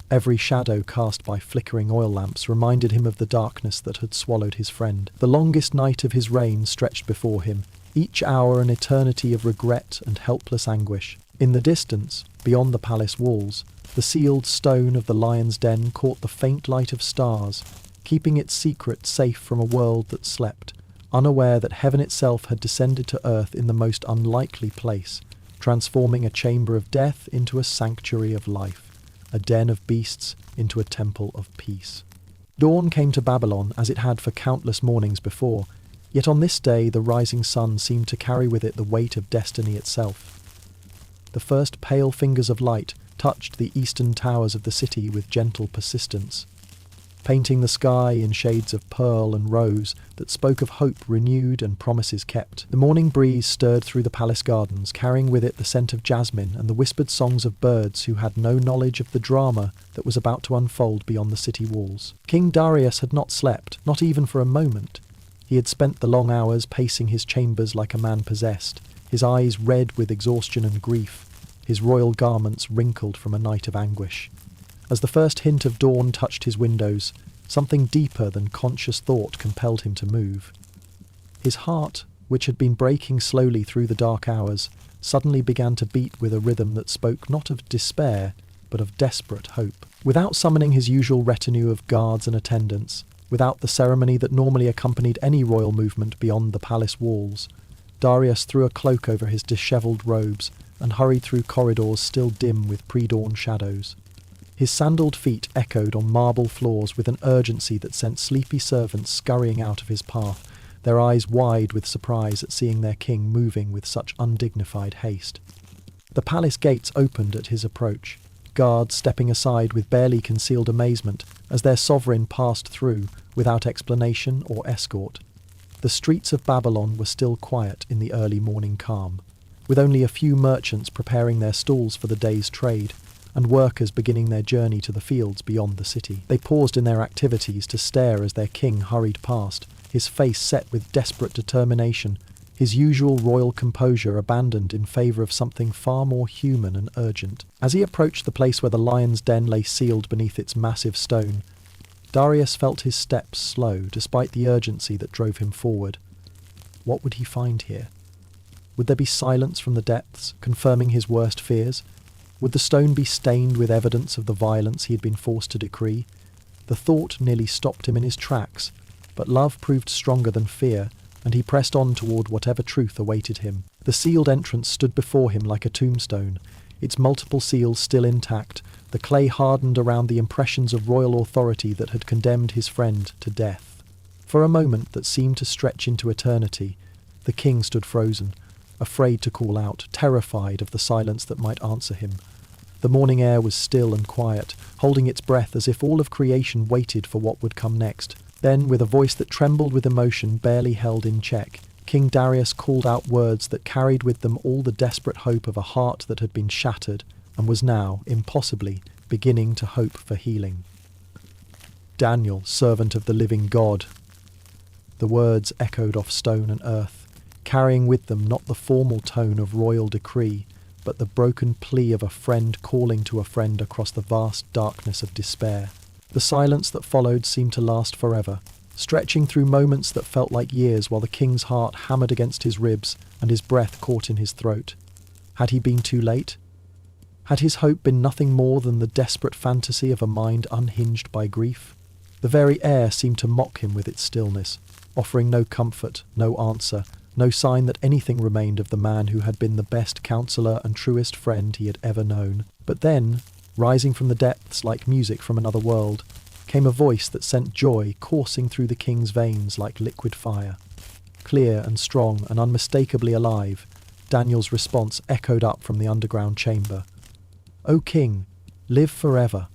Every shadow cast by flickering oil lamps reminded him of the darkness that had swallowed his friend. The longest night of his reign stretched before him, each hour an eternity of regret and helpless anguish. In the distance, beyond the palace walls, the sealed stone of the lion's den caught the faint light of stars, keeping its secret safe from a world that slept, unaware that heaven itself had descended to earth in the most unlikely place, transforming a chamber of death into a sanctuary of life, a den of beasts into a temple of peace. Dawn came to Babylon as it had for countless mornings before, yet on this day the rising sun seemed to carry with it the weight of destiny itself. The first pale fingers of light touched the eastern towers of the city with gentle persistence, painting the sky in shades of pearl and rose that spoke of hope renewed and promises kept. The morning breeze stirred through the palace gardens, carrying with it the scent of jasmine and the whispered songs of birds who had no knowledge of the drama that was about to unfold beyond the city walls. King Darius had not slept, not even for a moment. He had spent the long hours pacing his chambers like a man possessed, his eyes red with exhaustion and grief, his royal garments wrinkled from a night of anguish. As the first hint of dawn touched his windows, something deeper than conscious thought compelled him to move. His heart, which had been breaking slowly through the dark hours, suddenly began to beat with a rhythm that spoke not of despair, but of desperate hope. Without summoning his usual retinue of guards and attendants, without the ceremony that normally accompanied any royal movement beyond the palace walls, Darius threw a cloak over his dishevelled robes and hurried through corridors still dim with pre-dawn shadows. His sandaled feet echoed on marble floors with an urgency that sent sleepy servants scurrying out of his path, their eyes wide with surprise at seeing their king moving with such undignified haste. The palace gates opened at his approach, guards stepping aside with barely concealed amazement as their sovereign passed through without explanation or escort. The streets of Babylon were still quiet in the early morning calm, with only a few merchants preparing their stalls for the day's trade, and workers beginning their journey to the fields beyond the city. They paused in their activities to stare as their king hurried past, his face set with desperate determination, his usual royal composure abandoned in favour of something far more human and urgent. As he approached the place where the lion's den lay sealed beneath its massive stone, Darius felt his steps slow despite the urgency that drove him forward. What would he find here? Would there be silence from the depths, confirming his worst fears? Would the stone be stained with evidence of the violence he had been forced to decree? The thought nearly stopped him in his tracks, but love proved stronger than fear, and he pressed on toward whatever truth awaited him. The sealed entrance stood before him like a tombstone, its multiple seals still intact, the clay hardened around the impressions of royal authority that had condemned his friend to death. For a moment that seemed to stretch into eternity, the king stood frozen, afraid to call out, terrified of the silence that might answer him. The morning air was still and quiet, holding its breath as if all of creation waited for what would come next. Then, with a voice that trembled with emotion barely held in check, King Darius called out words that carried with them all the desperate hope of a heart that had been shattered and was now, impossibly, beginning to hope for healing. "Daniel, servant of the living God." The words echoed off stone and earth, carrying with them not the formal tone of royal decree, but the broken plea of a friend calling to a friend across the vast darkness of despair. The silence that followed seemed to last forever, stretching through moments that felt like years while the king's heart hammered against his ribs and his breath caught in his throat. Had he been too late? Had his hope been nothing more than the desperate fantasy of a mind unhinged by grief? The very air seemed to mock him with its stillness, offering no comfort, no answer, no sign that anything remained of the man who had been the best counsellor and truest friend he had ever known. But then, rising from the depths like music from another world, came a voice that sent joy coursing through the king's veins like liquid fire. Clear and strong and unmistakably alive, Daniel's response echoed up from the underground chamber. "O king, live forever."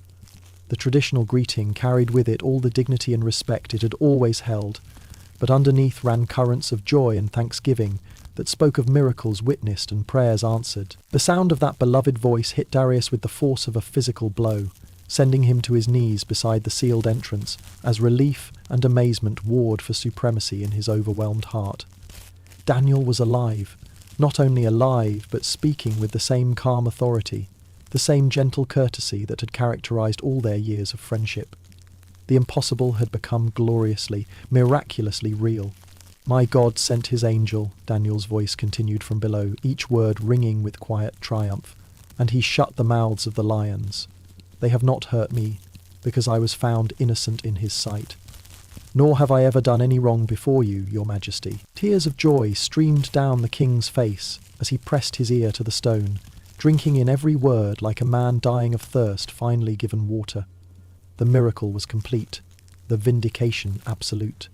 The traditional greeting carried with it all the dignity and respect it had always held, but underneath ran currents of joy and thanksgiving that spoke of miracles witnessed and prayers answered. The sound of that beloved voice hit Darius with the force of a physical blow, sending him to his knees beside the sealed entrance as relief and amazement warred for supremacy in his overwhelmed heart. Daniel was alive, not only alive, but speaking with the same calm authority, the same gentle courtesy that had characterized all their years of friendship. The impossible had become gloriously, miraculously real. "My God sent his angel," Daniel's voice continued from below, each word ringing with quiet triumph, "and he shut the mouths of the lions. They have not hurt me, because I was found innocent in his sight. Nor have I ever done any wrong before you, your majesty." Tears of joy streamed down the king's face as he pressed his ear to the stone, drinking in every word like a man dying of thirst finally given water. The miracle was complete, the vindication absolute.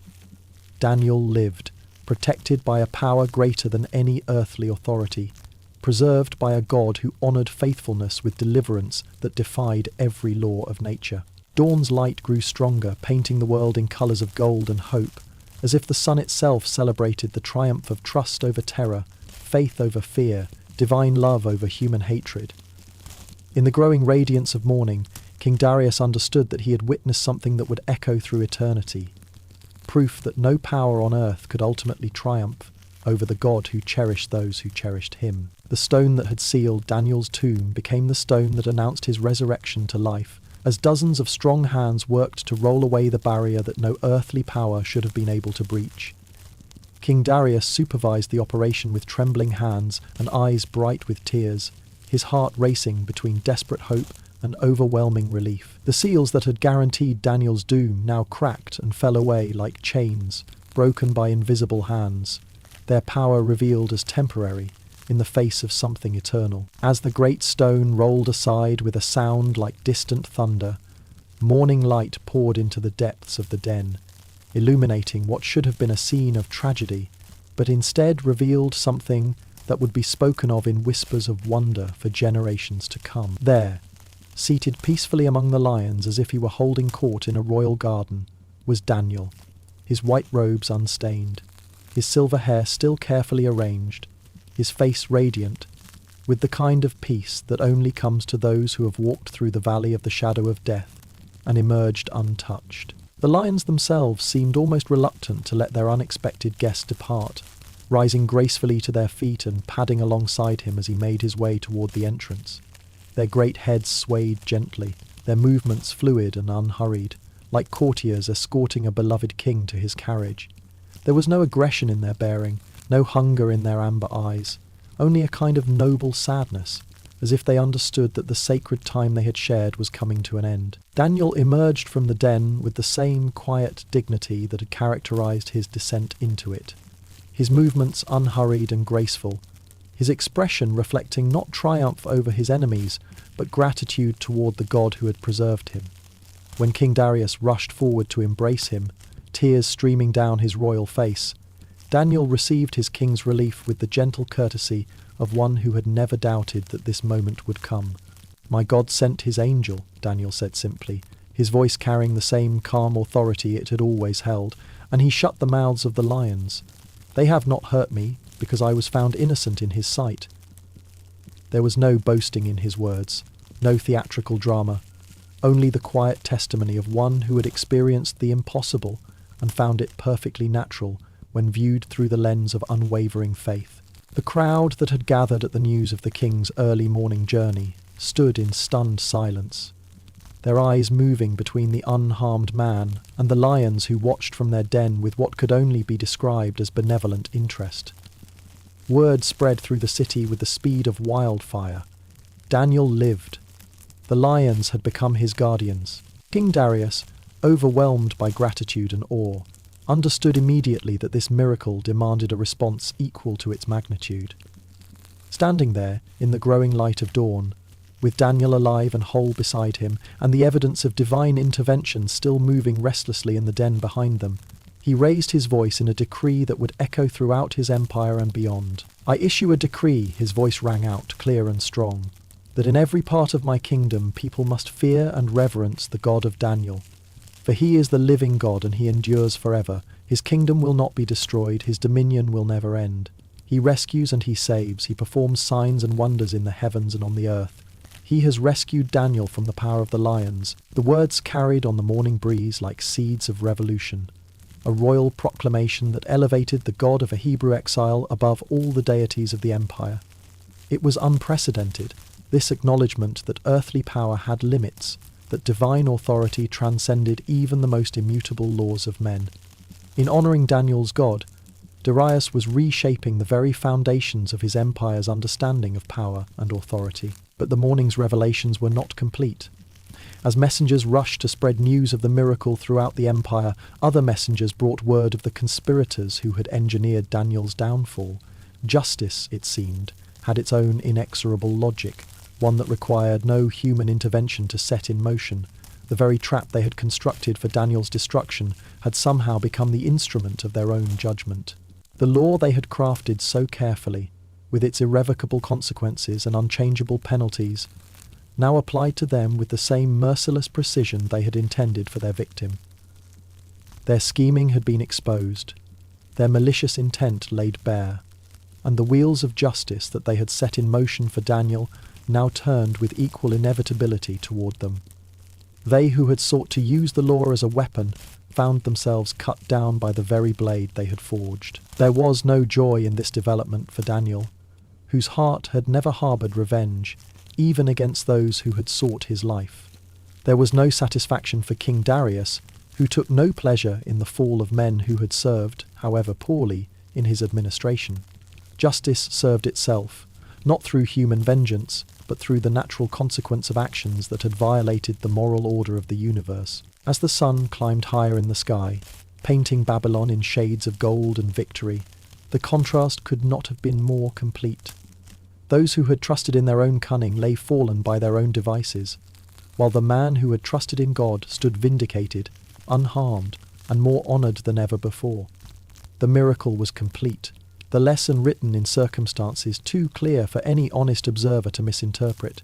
Daniel lived, protected by a power greater than any earthly authority, preserved by a God who honoured faithfulness with deliverance that defied every law of nature. Dawn's light grew stronger, painting the world in colours of gold and hope, as if the sun itself celebrated the triumph of trust over terror, faith over fear, divine love over human hatred. In the growing radiance of morning, King Darius understood that he had witnessed something that would echo through eternity, proof that no power on earth could ultimately triumph over the God who cherished those who cherished him. The stone that had sealed Daniel's tomb became the stone that announced his resurrection to life, as dozens of strong hands worked to roll away the barrier that no earthly power should have been able to breach. King Darius supervised the operation with trembling hands and eyes bright with tears, his heart racing between desperate hope and overwhelming relief. The seals that had guaranteed Daniel's doom now cracked and fell away like chains, broken by invisible hands, their power revealed as temporary in the face of something eternal. As the great stone rolled aside with a sound like distant thunder, morning light poured into the depths of the den, illuminating what should have been a scene of tragedy, but instead revealed something that would be spoken of in whispers of wonder for generations to come. There, seated peacefully among the lions as if he were holding court in a royal garden, was Daniel, his white robes unstained, his silver hair still carefully arranged, his face radiant, with the kind of peace that only comes to those who have walked through the valley of the shadow of death and emerged untouched. The lions themselves seemed almost reluctant to let their unexpected guest depart, rising gracefully to their feet and padding alongside him as he made his way toward the entrance. Their great heads swayed gently, their movements fluid and unhurried, like courtiers escorting a beloved king to his carriage. There was no aggression in their bearing, no hunger in their amber eyes, only a kind of noble sadness, as if they understood that the sacred time they had shared was coming to an end. Daniel emerged from the den with the same quiet dignity that had characterized his descent into it, his movements unhurried and graceful, his expression reflecting not triumph over his enemies, but gratitude toward the God who had preserved him. When King Darius rushed forward to embrace him, tears streaming down his royal face, Daniel received his king's relief with the gentle courtesy of one who had never doubted that this moment would come. "My God sent his angel," Daniel said simply, his voice carrying the same calm authority it had always held, "and he shut the mouths of the lions. They have not hurt me, because I was found innocent in his sight." There was no boasting in his words, no theatrical drama, only the quiet testimony of one who had experienced the impossible and found it perfectly natural when viewed through the lens of unwavering faith. The crowd that had gathered at the news of the king's early morning journey stood in stunned silence. their eyes moving between the unharmed man and the lions who watched from their den with what could only be described as benevolent interest. Word spread through the city with the speed of wildfire. Daniel lived. The lions had become his guardians. King Darius, overwhelmed by gratitude and awe, understood immediately that this miracle demanded a response equal to its magnitude. Standing there, in the growing light of dawn, with Daniel alive and whole beside him, and the evidence of divine intervention still moving restlessly in the den behind them, he raised his voice in a decree that would echo throughout his empire and beyond. "I issue a decree," his voice rang out, clear and strong, "that in every part of my kingdom people must fear and reverence the God of Daniel. For he is the living God, and he endures forever. His kingdom will not be destroyed, his dominion will never end. He rescues and he saves, he performs signs and wonders in the heavens and on the earth. He has rescued Daniel from the power of the lions." The words carried on the morning breeze like seeds of revolution, a royal proclamation that elevated the God of a Hebrew exile above all the deities of the empire. It was unprecedented, this acknowledgement that earthly power had limits, that divine authority transcended even the most immutable laws of men. In honouring Daniel's God, Darius was reshaping the very foundations of his empire's understanding of power and authority. But the morning's revelations were not complete. As messengers rushed to spread news of the miracle throughout the empire, other messengers brought word of the conspirators who had engineered Daniel's downfall. Justice, it seemed, had its own inexorable logic, one that required no human intervention to set in motion. The very trap they had constructed for Daniel's destruction had somehow become the instrument of their own judgment. The law they had crafted so carefully, with its irrevocable consequences and unchangeable penalties, now applied to them with the same merciless precision they had intended for their victim. Their scheming had been exposed, their malicious intent laid bare, and the wheels of justice that they had set in motion for Daniel now turned with equal inevitability toward them. They who had sought to use the law as a weapon found themselves cut down by the very blade they had forged. There was no joy in this development for Daniel, whose heart had never harboured revenge, even against those who had sought his life. There was no satisfaction for King Darius, who took no pleasure in the fall of men who had served, however poorly, in his administration. Justice served itself, not through human vengeance, but through the natural consequence of actions that had violated the moral order of the universe. As the sun climbed higher in the sky, painting Babylon in shades of gold and victory, the contrast could not have been more complete. Those who had trusted in their own cunning lay fallen by their own devices, while the man who had trusted in God stood vindicated, unharmed, and more honoured than ever before. The miracle was complete, the lesson written in circumstances too clear for any honest observer to misinterpret.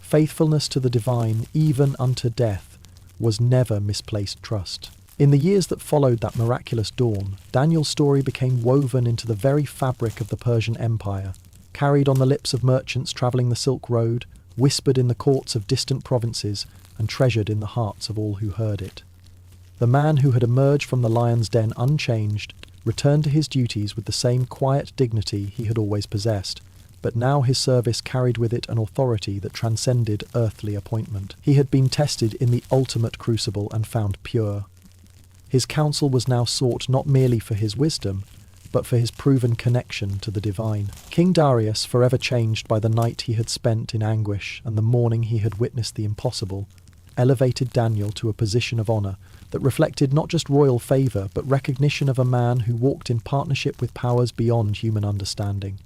Faithfulness to the divine, even unto death, was never misplaced trust. In the years that followed that miraculous dawn, Daniel's story became woven into the very fabric of the Persian Empire, carried on the lips of merchants travelling the Silk Road, whispered in the courts of distant provinces, and treasured in the hearts of all who heard it. The man who had emerged from the lion's den unchanged returned to his duties with the same quiet dignity he had always possessed, but now his service carried with it an authority that transcended earthly appointment. He had been tested in the ultimate crucible and found pure. His counsel was now sought not merely for his wisdom, but for his proven connection to the divine. King Darius, forever changed by the night he had spent in anguish and the morning he had witnessed the impossible, elevated Daniel to a position of honour that reflected not just royal favour, but recognition of a man who walked in partnership with powers beyond human understanding.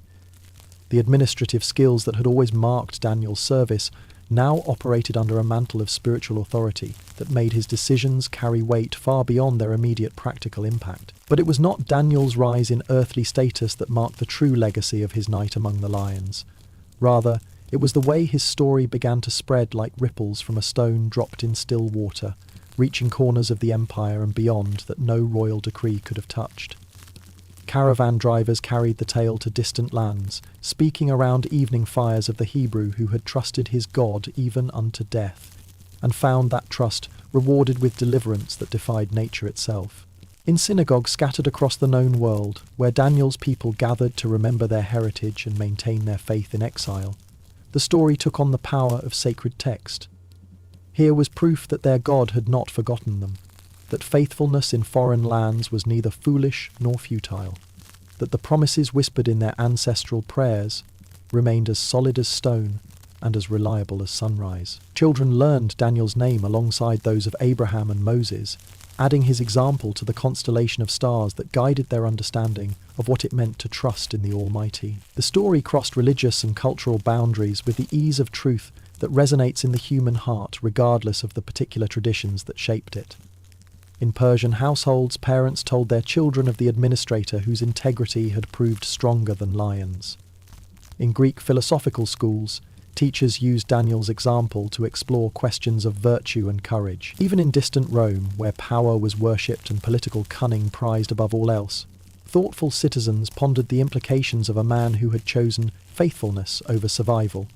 The administrative skills that had always marked Daniel's service now operated under a mantle of spiritual authority that made his decisions carry weight far beyond their immediate practical impact. But it was not Daniel's rise in earthly status that marked the true legacy of his night among the lions. Rather, it was the way his story began to spread like ripples from a stone dropped in still water, reaching corners of the empire and beyond that no royal decree could have touched. Caravan drivers carried the tale to distant lands, speaking around evening fires of the Hebrew who had trusted his God even unto death, and found that trust rewarded with deliverance that defied nature itself. In synagogues scattered across the known world, where Daniel's people gathered to remember their heritage and maintain their faith in exile, the story took on the power of sacred text. Here was proof that their God had not forgotten them, that faithfulness in foreign lands was neither foolish nor futile, that the promises whispered in their ancestral prayers remained as solid as stone and as reliable as sunrise. Children learned Daniel's name alongside those of Abraham and Moses, adding his example to the constellation of stars that guided their understanding of what it meant to trust in the Almighty. The story crossed religious and cultural boundaries with the ease of truth that resonates in the human heart regardless of the particular traditions that shaped it. In Persian households, parents told their children of the administrator whose integrity had proved stronger than lions. In Greek philosophical schools, teachers used Daniel's example to explore questions of virtue and courage. Even in distant Rome, where power was worshipped and political cunning prized above all else, thoughtful citizens pondered the implications of a man who had chosen faithfulness over survival,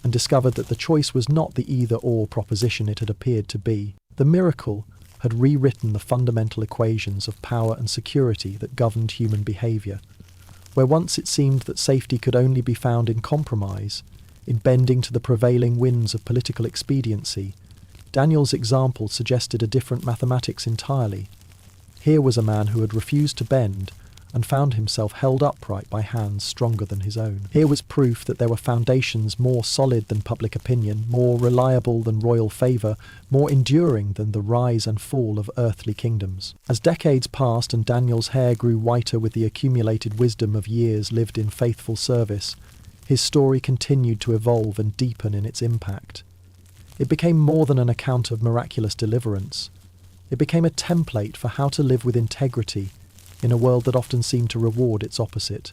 and discovered that the choice was not the either-or proposition it had appeared to be. The miracle had rewritten the fundamental equations of power and security that governed human behaviour. Where once it seemed that safety could only be found in compromise, in bending to the prevailing winds of political expediency, Daniel's example suggested a different mathematics entirely. Here was a man who had refused to bend and found himself held upright by hands stronger than his own. Here was proof that there were foundations more solid than public opinion, more reliable than royal favour, more enduring than the rise and fall of earthly kingdoms. As decades passed and Daniel's hair grew whiter with the accumulated wisdom of years lived in faithful service, his story continued to evolve and deepen in its impact. It became more than an account of miraculous deliverance. It became a template for how to live with integrity in a world that often seemed to reward its opposite.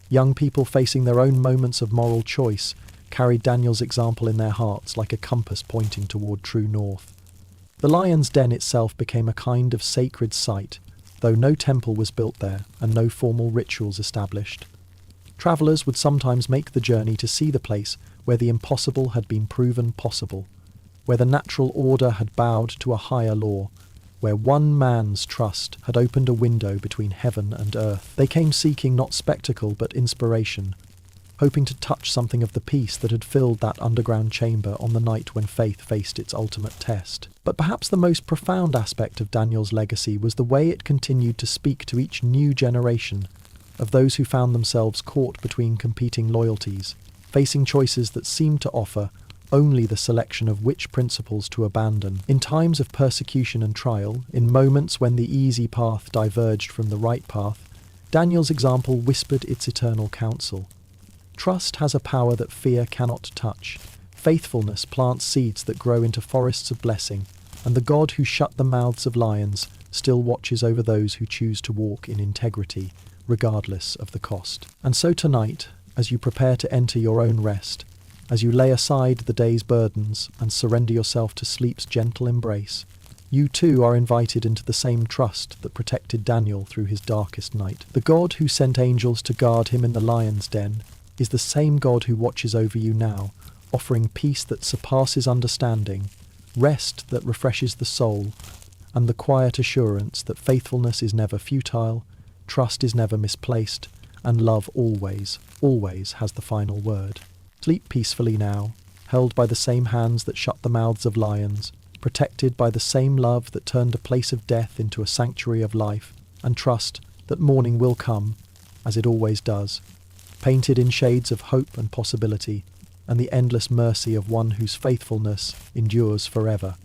Young people facing their own moments of moral choice carried Daniel's example in their hearts like a compass pointing toward true north. The lion's den itself became a kind of sacred site, though no temple was built there and no formal rituals established. Travellers would sometimes make the journey to see the place where the impossible had been proven possible, where the natural order had bowed to a higher law, where one man's trust had opened a window between heaven and earth. They came seeking not spectacle but inspiration, hoping to touch something of the peace that had filled that underground chamber on the night when faith faced its ultimate test. But perhaps the most profound aspect of Daniel's legacy was the way it continued to speak to each new generation of those who found themselves caught between competing loyalties, facing choices that seemed to offer only the selection of which principles to abandon. In times of persecution and trial, in moments when the easy path diverged from the right path, Daniel's example whispered its eternal counsel. Trust has a power that fear cannot touch. Faithfulness plants seeds that grow into forests of blessing, and the God who shut the mouths of lions still watches over those who choose to walk in integrity, regardless of the cost. And so tonight, as you prepare to enter your own rest, as you lay aside the day's burdens and surrender yourself to sleep's gentle embrace, you too are invited into the same trust that protected Daniel through his darkest night. The God who sent angels to guard him in the lion's den is the same God who watches over you now, offering peace that surpasses understanding, rest that refreshes the soul, and the quiet assurance that faithfulness is never futile, trust is never misplaced, and love always, always has the final word. Sleep peacefully now, held by the same hands that shut the mouths of lions, protected by the same love that turned a place of death into a sanctuary of life, and trust that morning will come, as it always does, painted in shades of hope and possibility, and the endless mercy of one whose faithfulness endures forever.